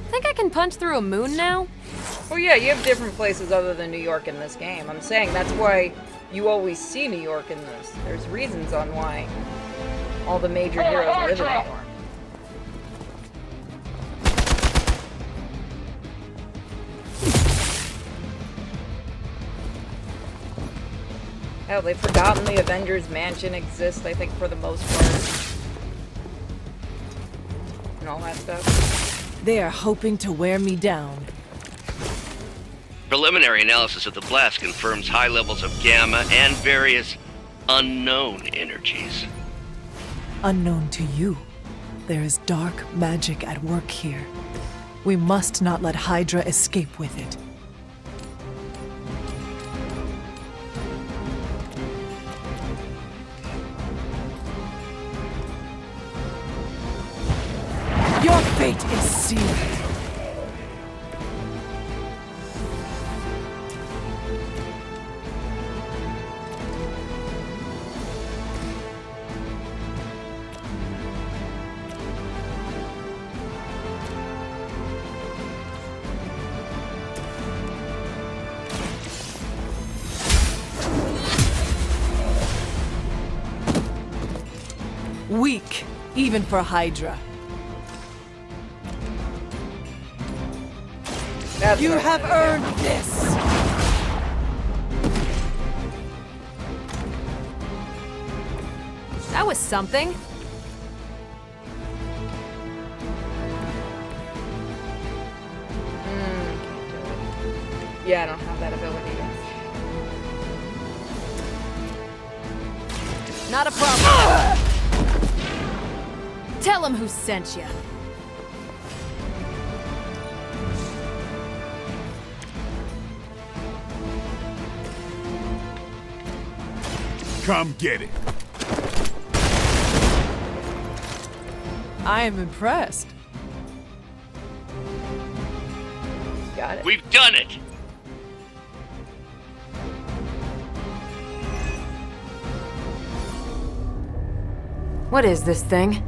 S6: Think I can punch through a moon now?
S1: Well, yeah, you have different places other than New York in this game. I'm saying that's why you always see New York in this. There's reasons on why all the major heroes live in New York. Hell, they've forgotten the Avengers Mansion exists, I think, for the most part. And all that stuff.
S2: They are hoping to wear me down.
S10: Preliminary analysis of the blast confirms high levels of gamma and various unknown energies.
S2: Unknown to you, there is dark magic at work here. We must not let Hydra escape with it. Your fate is sealed. Weak, even for Hydra. You have earned this!
S6: That was something.
S1: Yeah, I don't have that ability yet.
S6: Not a problem. Tell him who sent you.
S7: Come get it.
S2: I am impressed.
S1: Got it.
S10: We've done it!
S6: What is this thing?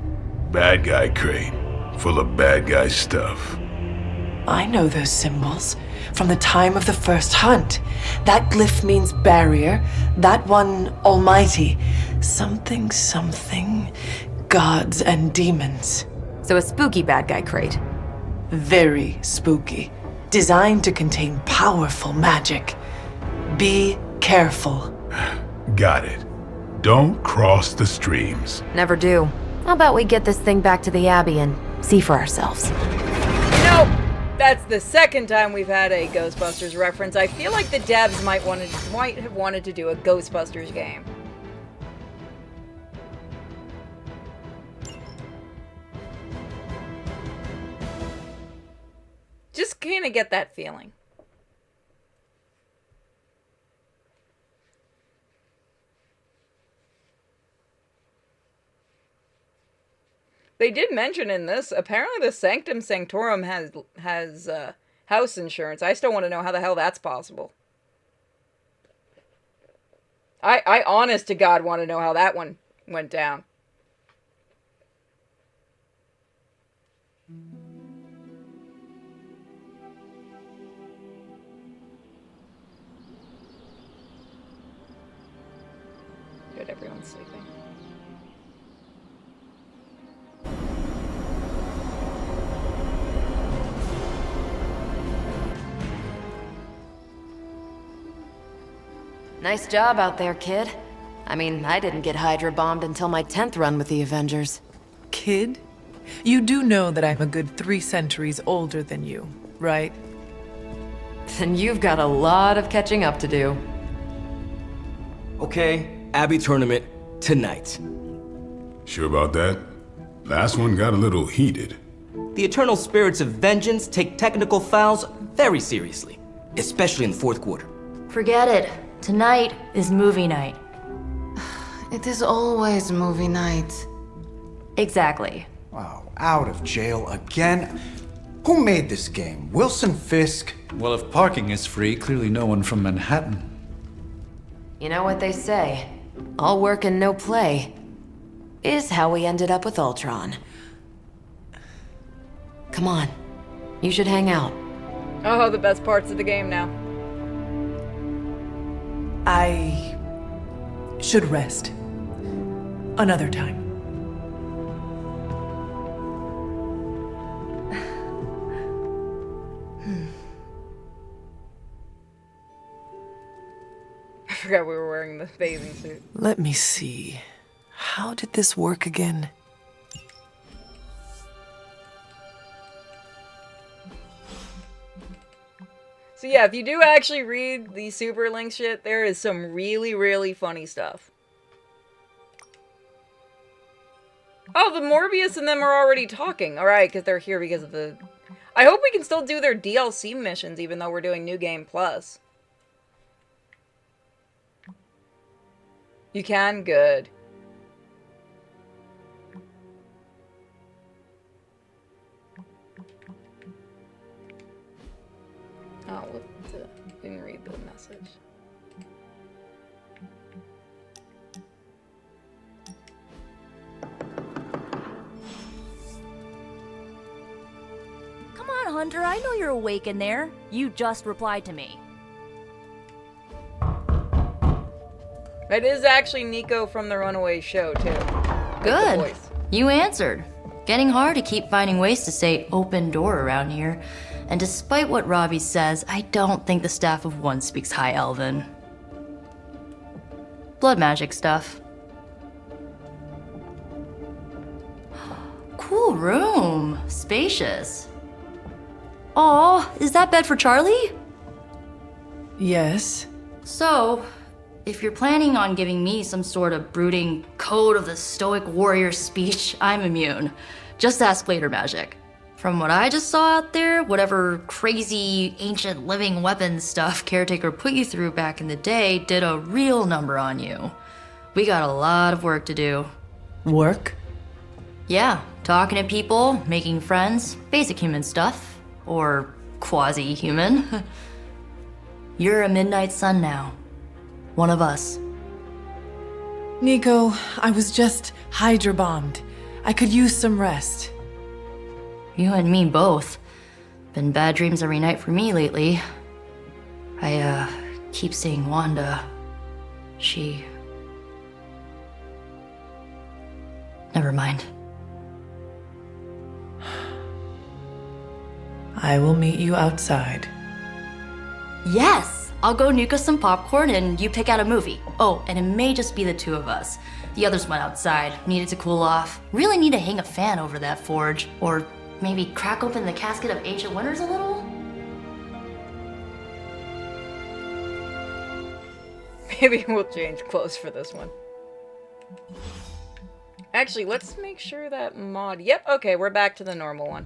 S7: Bad guy crate. Full of bad guy stuff.
S5: I know those symbols from the time of the first hunt. That glyph means barrier, that one almighty. Something, something, gods and demons.
S6: So a spooky bad guy crate.
S5: Very spooky. Designed to contain powerful magic. Be careful.
S7: Got it. Don't cross the streams.
S6: Never do. How about we get this thing back to the Abbey and see for ourselves?
S1: You know, that's the second time we've had a Ghostbusters reference. I feel like the devs might have wanted to do a Ghostbusters game. Just kind of get that feeling. They did mention in this, apparently the Sanctum Sanctorum has house insurance. I still want to know how the hell that's possible. I honest to God want to know how that one went down. Good, everyone's sleeping.
S6: Nice job out there, kid. I mean, I didn't get Hydra bombed until my 10th run with the Avengers.
S2: Kid? You do know that I'm a good 3 centuries older than you, right?
S6: Then you've got a lot of catching up to do.
S17: Okay, Abbey tournament tonight.
S7: Sure about that? Last one got a little heated.
S17: The eternal spirits of vengeance take technical fouls very seriously, especially in the fourth quarter.
S18: Forget it. Tonight is movie night.
S16: It is always movie night.
S6: Exactly.
S11: Wow, out of jail again? Who made this game? Wilson Fisk?
S9: Well, if parking is free, clearly no one from Manhattan.
S6: You know what they say. All work and no play is how we ended up with Ultron. Come on, you should hang out.
S1: Oh, the best parts of the game now.
S2: I should rest. Another time.
S1: I forgot we were wearing the bathing suit.
S2: Let me see. How did this work again?
S1: So yeah, if you do actually read the Super Link shit, there is some really, really funny stuff. Oh, the Morbius and them are already talking. Alright, because they're here because of the... I hope we can still do their DLC missions, even though we're doing New Game Plus. You can? Good. Oh, what the... Didn't read the message.
S8: Come on, Hunter, I know you're awake in there. You just replied to me.
S1: It is actually Nico from the Runaway show, too. Like
S18: Good. You answered. Getting hard to keep finding ways to say open door around here. And despite what Robbie says, I don't think the staff of one speaks High Elven. Blood magic stuff. Cool room. Spacious. Aw, is that bed for Charlie?
S2: Yes.
S18: So, if you're planning on giving me some sort of brooding code of the stoic warrior speech, I'm immune. Just ask later, Magic. From what I just saw out there, whatever crazy ancient living weapons stuff Caretaker put you through back in the day did a real number on you. We got a lot of work to do.
S2: Work?
S18: Yeah, talking to people, making friends, basic human stuff. Or quasi-human. You're a Midnight Sun now. One of us.
S2: Nico, I was just Hydra bombed. I could use some rest.
S18: You and me both. Been bad dreams every night for me lately. I, keep seeing Wanda. She... Never mind.
S2: I will meet you outside.
S18: Yes! I'll go nuke us some popcorn and you pick out a movie. Oh, and it may just be the two of us. The others went outside, needed to cool off. Really need to hang a fan over that forge. Or maybe crack open the casket of ancient wonders a little?
S1: Maybe we'll change clothes for this one. Actually, let's make sure that mod... Yep, okay, we're back to the normal one.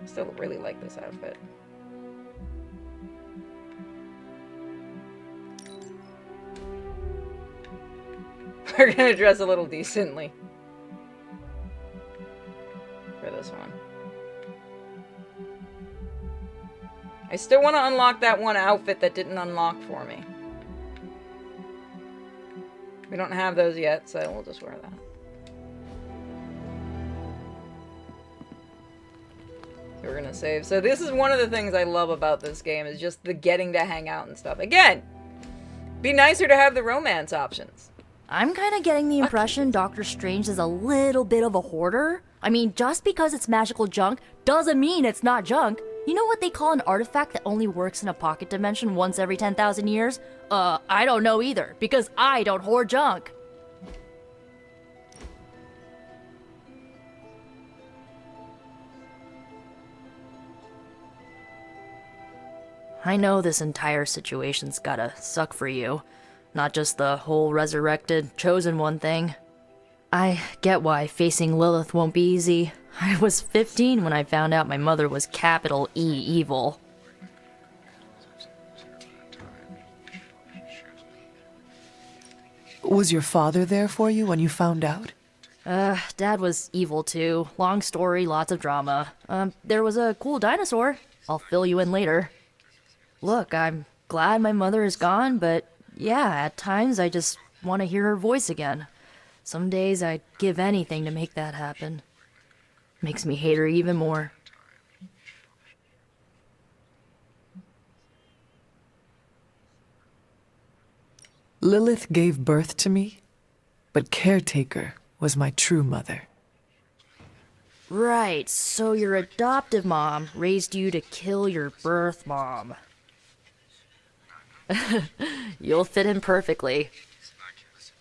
S1: Still really like this outfit. We're gonna dress a little decently for this one. I still want to unlock that one outfit that didn't unlock for me. We don't have those yet, so we'll just wear that. We're gonna save. So this is one of the things I love about this game, is just the getting to hang out and stuff. Again, be nicer to have the romance options.
S8: I'm kind of getting the impression Doctor Strange is a little bit of a hoarder. I mean, just because it's magical junk doesn't mean it's not junk. You know what they call an artifact that only works in a pocket dimension once every 10,000 years? I don't know either, because I don't hoard junk. I know this entire situation's gotta suck for you. Not just the whole resurrected, chosen one thing. I get why facing Lilith won't be easy. I was 15 when I found out my mother was capital E evil.
S2: Was your father there for you when you found out?
S8: Dad was evil too. Long story, lots of drama. There was a cool dinosaur. I'll fill you in later. Look, I'm glad my mother is gone, but Yeah, at times I just want to hear her voice again. Some days I'd give anything to make that happen. Makes me hate her even more.
S2: Lilith gave birth to me, but Caretaker was my true mother.
S8: Right, so your adoptive mom raised you to kill your birth mom. You'll fit in perfectly.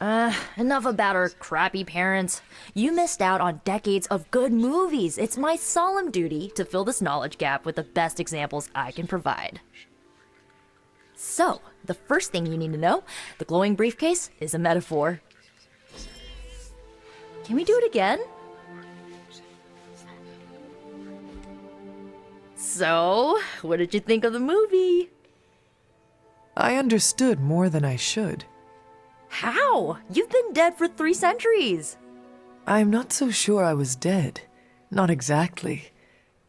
S8: Enough about our crappy parents. You missed out on decades of good movies. It's my solemn duty to fill this knowledge gap with the best examples I can provide. So, the first thing you need to know, the glowing briefcase is a metaphor. Can we do it again? So, what did you think of the movie?
S2: I understood more than I should.
S8: How? You've been dead for 3 centuries.
S2: I'm not so sure I was dead. Not exactly.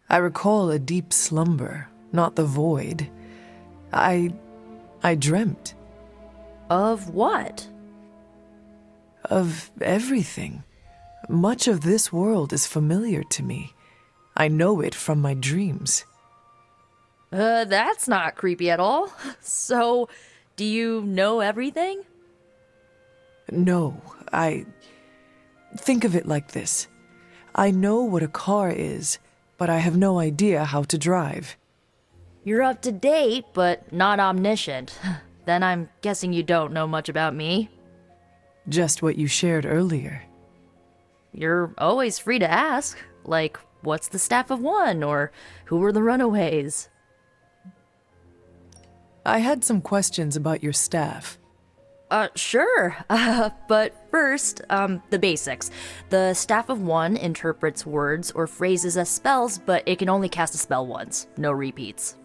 S2: I recall a deep slumber, not the void. I dreamt.
S8: Of what?
S2: Of everything. Much of this world is familiar to me. I know it from my dreams.
S8: That's not creepy at all. So, do you know everything?
S2: No, think of it like this. I know what a car is, but I have no idea how to drive.
S8: You're up to date, but not omniscient. Then I'm guessing you don't know much about me.
S2: Just what you shared earlier.
S8: You're always free to ask. Like, what's the staff of one? Or who were the runaways?
S2: I had some questions about your staff.
S8: Sure. But first, the basics. The Staff of One interprets words or phrases as spells, but it can only cast a spell once. No repeats.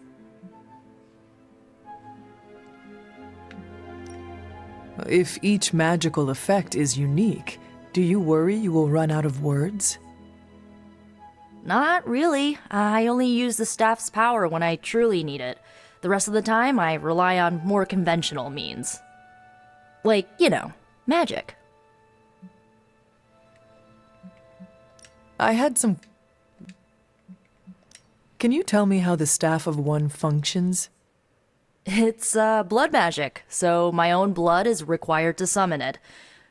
S2: If each magical effect is unique, do you worry you will run out of words?
S8: Not really. I only use the staff's power when I truly need it. The rest of the time, I rely on more conventional means. Like, magic.
S2: I had some... Can you tell me how the Staff of One functions?
S8: It's, blood magic, so my own blood is required to summon it.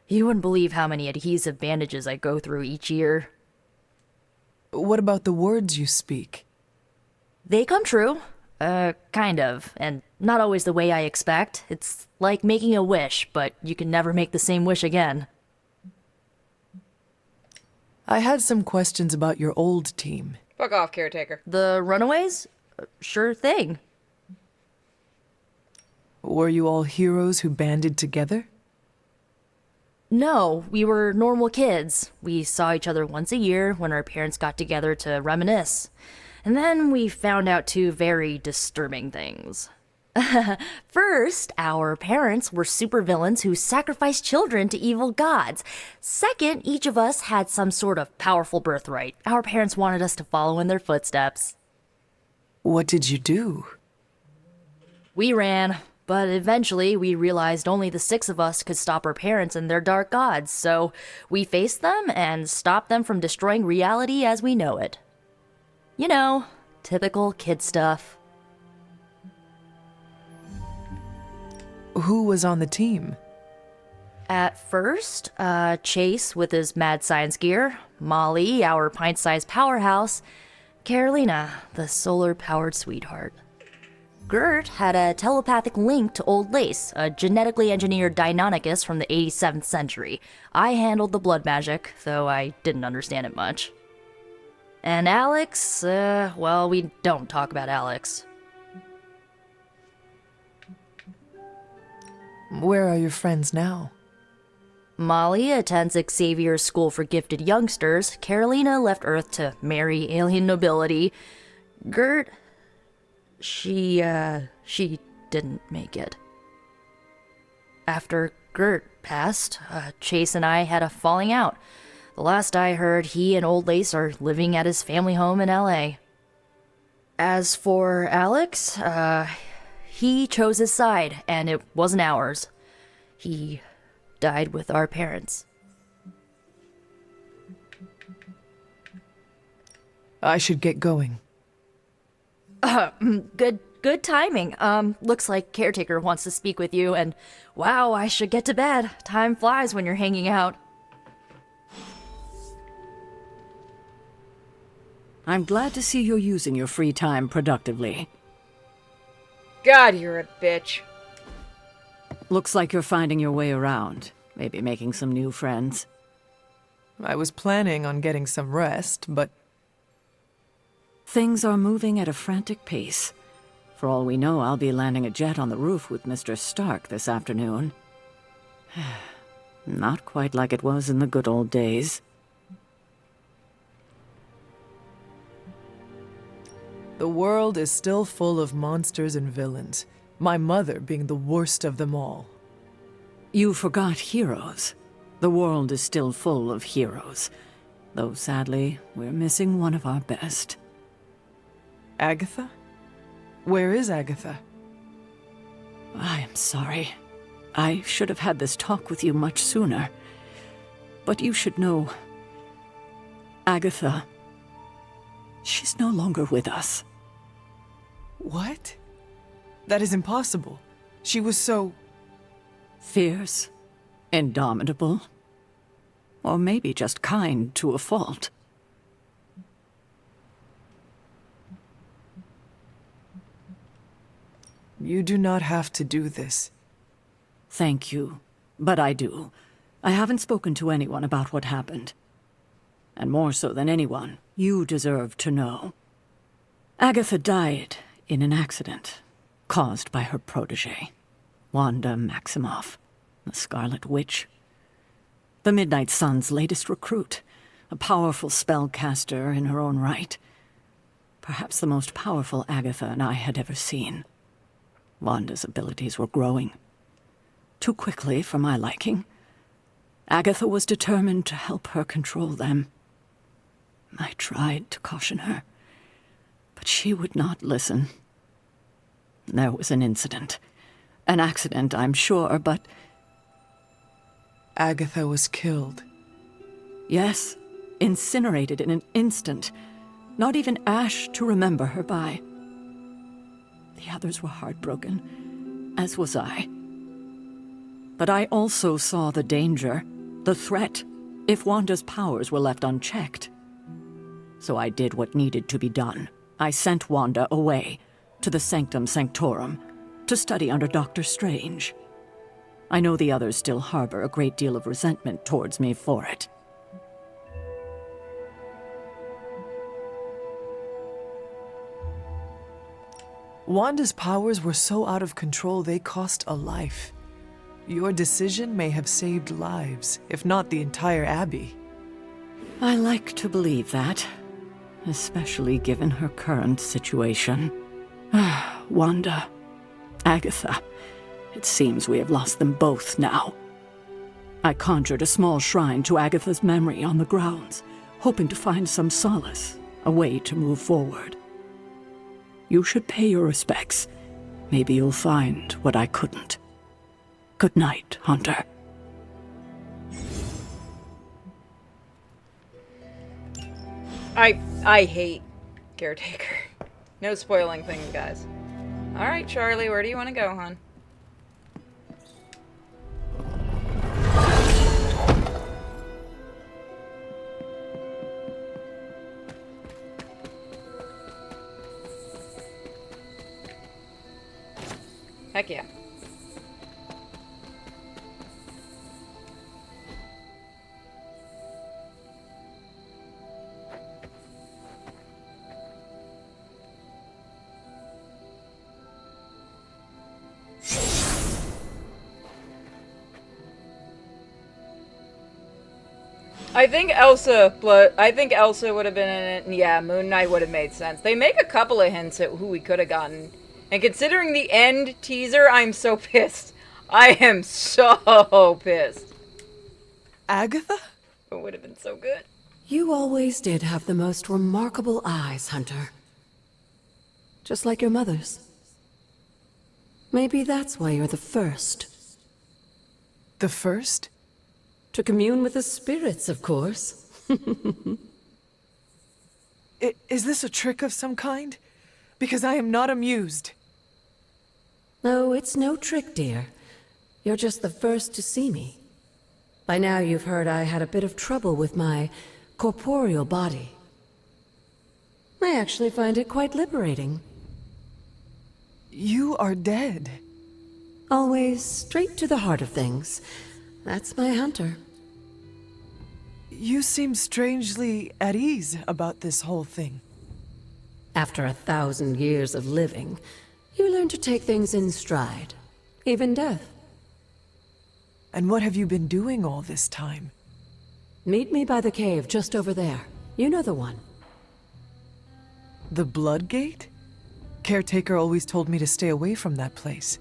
S8: You wouldn't believe how many adhesive bandages I go through each year.
S2: What about the words you speak?
S8: They come true. Kind of, and not always the way I expect. It's like making a wish, but you can never make the same wish again.
S2: I had some questions about your old team.
S1: Fuck off, Caretaker.
S8: The runaways? Sure thing.
S2: Were you all heroes who banded together?
S8: No, we were normal kids. We saw each other once a year when our parents got together to reminisce. And then we found out 2 very disturbing things. First, our parents were supervillains who sacrificed children to evil gods. Second, each of us had some sort of powerful birthright. Our parents wanted us to follow in their footsteps.
S2: What did you do?
S8: We ran, but eventually we realized only the 6 of us could stop our parents and their dark gods, so we faced them and stopped them from destroying reality as we know it. Typical kid stuff.
S2: Who was on the team?
S8: At first, Chase with his mad science gear, Molly, our pint-sized powerhouse, Carolina, the solar-powered sweetheart. Gert had a telepathic link to Old Lace, a genetically engineered Deinonychus from the 87th century. I handled the blood magic, though I didn't understand it much. And Alex, well, we don't talk about Alex.
S2: Where are your friends now?
S8: Molly attends Xavier's School for Gifted Youngsters. Carolina left Earth to marry alien nobility. Gert, she didn't make it. After Gert passed, Chase and I had a falling out. The last I heard, he and Old Lace are living at his family home in LA. As for Alex, he chose his side, and it wasn't ours. He died with our parents.
S2: I should get going.
S8: Good timing. Looks like caretaker wants to speak with you, and wow, I should get to bed. Time flies when you're hanging out.
S4: I'm glad to see you're using your free time productively.
S1: God, you're a bitch.
S4: Looks like you're finding your way around. Maybe making some new friends.
S2: I was planning on getting some rest, but...
S4: Things are moving at a frantic pace. For all we know, I'll be landing a jet on the roof with Mr. Stark this afternoon. Not quite like it was in the good old days.
S2: The world is still full of monsters and villains, my mother being the worst of them all.
S4: You forgot heroes. The world is still full of heroes. Though sadly, we're missing one of our best.
S2: Agatha? Where is Agatha?
S4: I am sorry. I should have had this talk with you much sooner. But you should know... Agatha... She's no longer with us.
S2: What? That is impossible. She was so...
S4: Fierce, indomitable, or maybe just kind to a fault.
S2: You do not have to do this.
S4: Thank you, but I do. I haven't spoken to anyone about what happened. And more so than anyone, you deserve to know. Agatha died in an accident caused by her protege, Wanda Maximoff, the Scarlet Witch. The Midnight Sun's latest recruit, a powerful spellcaster in her own right. Perhaps the most powerful Agatha and I had ever seen. Wanda's abilities were growing. Too quickly for my liking. Agatha was determined to help her control them. I tried to caution her, but she would not listen. There was an incident. An accident, I'm sure, but...
S2: Agatha was killed.
S4: Yes, incinerated in an instant. Not even ash to remember her by. The others were heartbroken, as was I. But I also saw the danger, the threat, if Wanda's powers were left unchecked. So I did what needed to be done. I sent Wanda away, to the Sanctum Sanctorum, to study under Dr. Strange. I know the others still harbor a great deal of resentment towards me for it.
S2: Wanda's powers were so out of control they cost a life. Your decision may have saved lives, if not the entire Abbey.
S4: I like to believe that, especially given her current situation. Wanda, Agatha, it seems we have lost them both now. I conjured a small shrine to Agatha's memory on the grounds, hoping to find some solace, a way to move forward. You should pay your respects. Maybe you'll find what I couldn't. Good night, Hunter.
S1: I hate caretaker. No spoiling things, guys. Alright, Charlie, where do you want to go, hon? Heck yeah. I think Elsa would have been in it, and yeah, Moon Knight would have made sense. They make a couple of hints at who we could have gotten. And considering the end teaser, I'm so pissed. I am so pissed.
S2: Agatha?
S1: It would have been so good.
S5: You always did have the most remarkable eyes, Hunter. Just like your mother's. Maybe that's why you're the first.
S2: The first?
S4: To commune with the spirits, of course.
S2: Is this a trick of some kind? Because I am not amused.
S4: No, it's no trick, dear. You're just the first to see me. By now you've heard I had a bit of trouble with my corporeal body. I actually find it quite liberating.
S2: You are dead.
S4: Always straight to the heart of things. That's my hunter.
S2: You seem strangely at ease about this whole thing.
S4: After 1,000 years of living, you learn to take things in stride. Even death.
S2: And what have you been doing all this time?
S4: Meet me by the cave just over there. You know the one.
S2: The Blood Gate? Caretaker always told me to stay away from that place.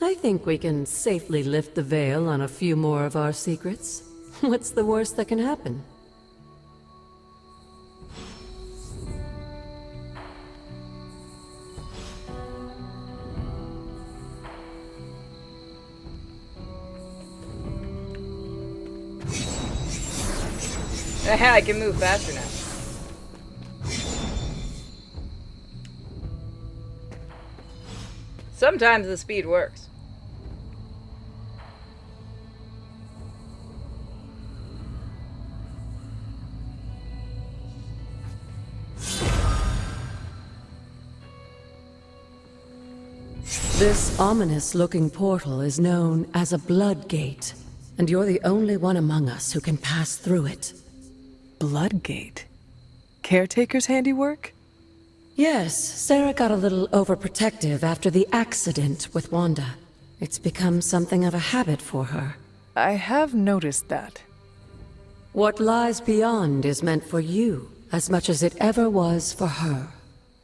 S4: I think we can safely lift the veil on a few more of our secrets. What's the worst that can happen?
S1: I can move faster now. Sometimes the speed works.
S4: This ominous-looking portal is known as a Blood Gate, and you're the only one among us who can pass through it.
S2: Blood Gate? Caretaker's handiwork?
S4: Yes, Sarah got a little overprotective after the accident with Wanda. It's become something of a habit for her.
S2: I have noticed that.
S4: What lies beyond is meant for you, as much as it ever was for her.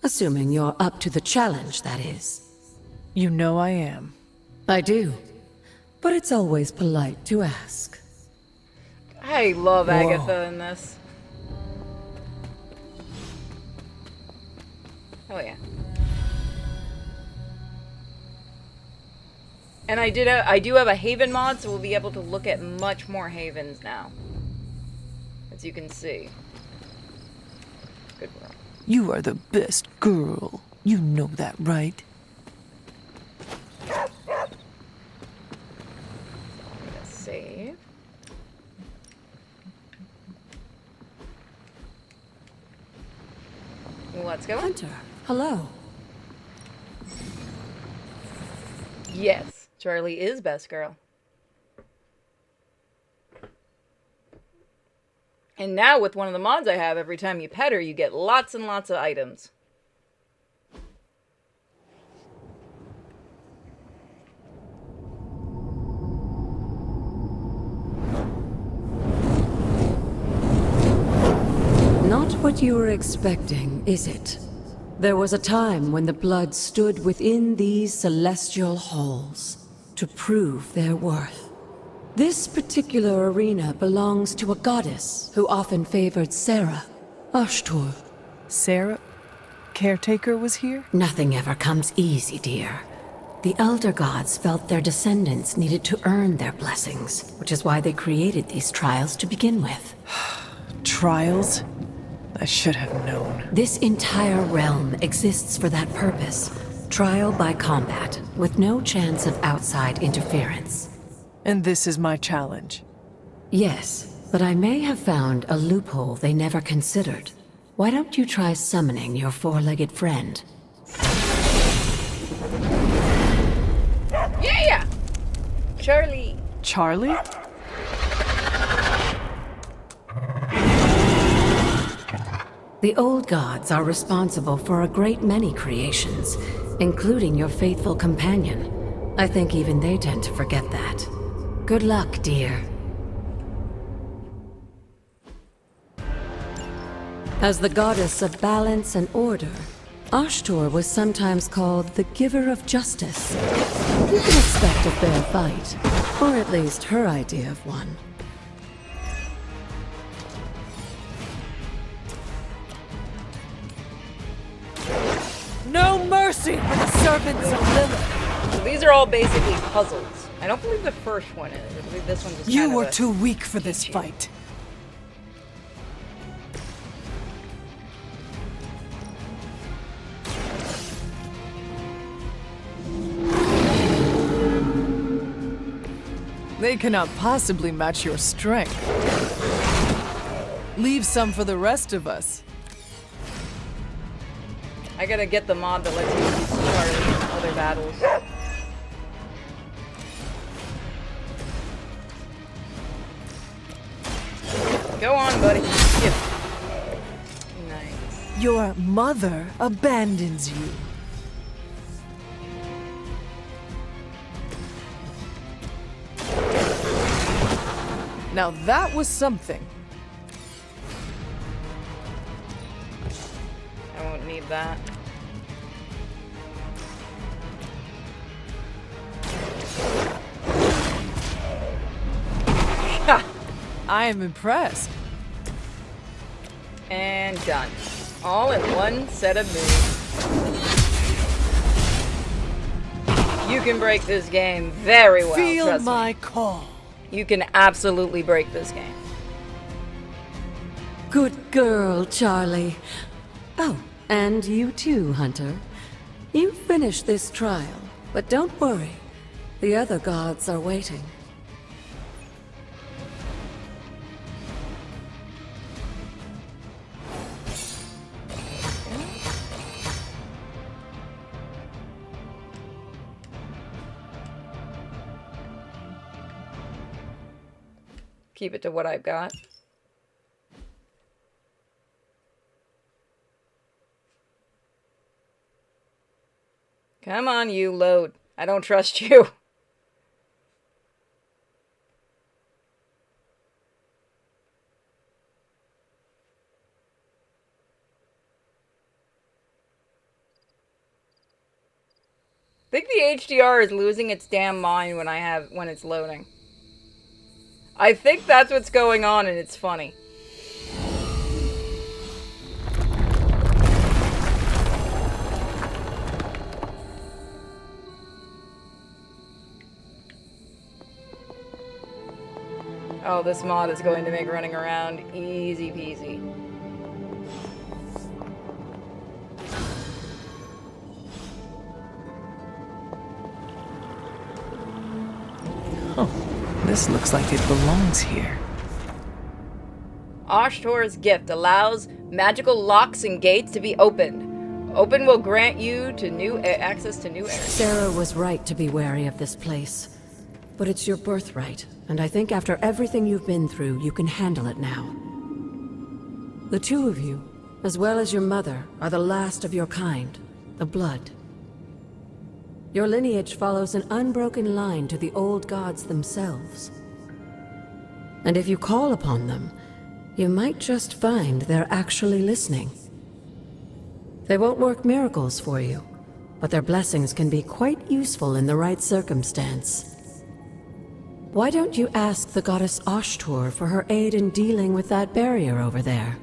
S4: Assuming you're up to the challenge, that is.
S2: You know I am.
S4: I do. But it's always polite to ask.
S1: I love Agatha in this. Oh yeah. And I do have a Haven mod, so we'll be able to look at much more Havens now. As you can see. Good girl.
S2: You are the best girl. You know that, right?
S1: Save. Let's go.
S4: Hunter, hello.
S1: Yes, Charlie is best girl. And now with one of the mods I have, every time you pet her, you get lots and lots of items.
S4: Not what you were expecting, is it? There was a time when the blood stood within these celestial halls to prove their worth. This particular arena belongs to a goddess who often favored Sarah, Ashtur.
S2: Sarah? Caretaker was here?
S4: Nothing ever comes easy, dear. The Elder Gods felt their descendants needed to earn their blessings, which is why they created these trials to begin with.
S2: Trials? I should have known.
S4: This entire realm exists for that purpose. Trial by combat, with no chance of outside interference.
S2: And this is my challenge.
S4: Yes, but I may have found a loophole they never considered. Why don't you try summoning your four-legged friend?
S1: Yeah! Charlie.
S2: Charlie?
S4: The old gods are responsible for a great many creations, including your faithful companion. I think even they tend to forget that. Good luck, dear. As the goddess of balance and order, Ashtur was sometimes called the giver of justice. You can expect a fair fight, or at least her idea of one.
S2: No mercy for the servants of Lilith!
S1: So these are all basically puzzles. I don't believe the first one is. I believe this one's just
S2: You
S1: kind of
S2: were
S1: a
S2: too weak for this fight. They cannot possibly match your strength. Leave some for the rest of us.
S1: I gotta get the mod that lets you use Charlie in other battles. Go on, buddy. Yep. Nice.
S2: Your mother abandons you. Now that was something.
S1: I won't need that.
S2: I am impressed.
S1: And done. All in one set of moves. You can break this game very well.
S2: Feel
S1: trust
S2: my
S1: me.
S2: call.
S1: You can absolutely break this game.
S19: Good girl, Charlie. Oh, and you too, Hunter. You finished this trial, but don't worry. The other gods are waiting.
S1: Keep it to what I've got. Come on, you load. I don't trust you. I think the HDR is losing its damn mind when it's loading. I think that's what's going on, and it's funny. Oh, this mod is going to make running around easy peasy.
S2: This looks like it belongs here.
S1: Ashtor's gift allows magical locks and gates to be opened. Open will grant you to access to new areas.
S19: Sarah was right to be wary of this place. But it's your birthright, and I think after everything you've been through, you can handle it now. The two of you, as well as your mother, are the last of your kind, the Blood. Your lineage follows an unbroken line to the old gods themselves. And if you call upon them, you might just find they're actually listening. They won't work miracles for you, but their blessings can be quite useful in the right circumstance. Why don't you ask the goddess Ashtor for her aid in dealing with that barrier over there?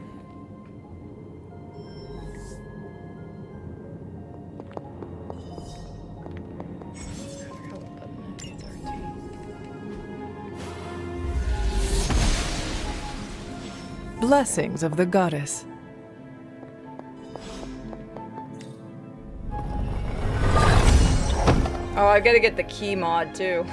S2: Blessings of the goddess.
S1: Oh, I gotta get the key mod too.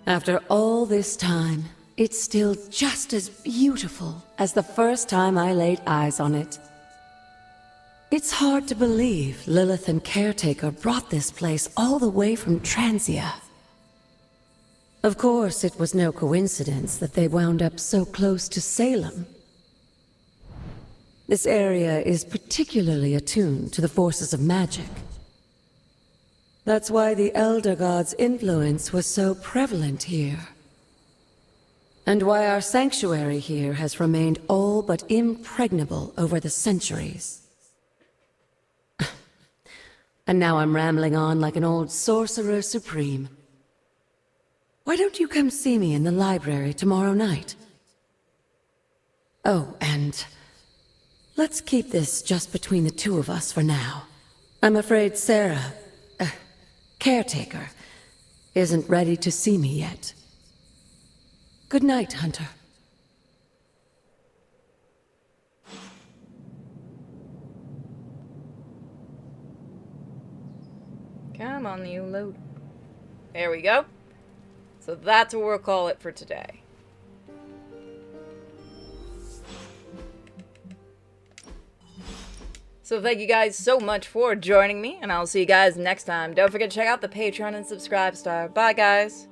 S19: After all this time, it's still just as beautiful as the first time I laid eyes on it. It's hard to believe Lilith and Caretaker brought this place all the way from Transia. Of course, it was no coincidence that they wound up so close to Salem. This area is particularly attuned to the forces of magic. That's why the Elder God's influence was so prevalent here. And why our sanctuary here has remained all but impregnable over the centuries. And now I'm rambling on like an old sorcerer supreme. Why don't you come see me in the library tomorrow night? Oh, and let's keep this just between the two of us for now. I'm afraid Sarah, caretaker, isn't ready to see me yet. Good night, Hunter.
S1: Come on, you load. There we go. So that's what we'll call it for today. So thank you guys so much for joining me, and I'll see you guys next time. Don't forget to check out the Patreon and subscribe star. Bye, guys.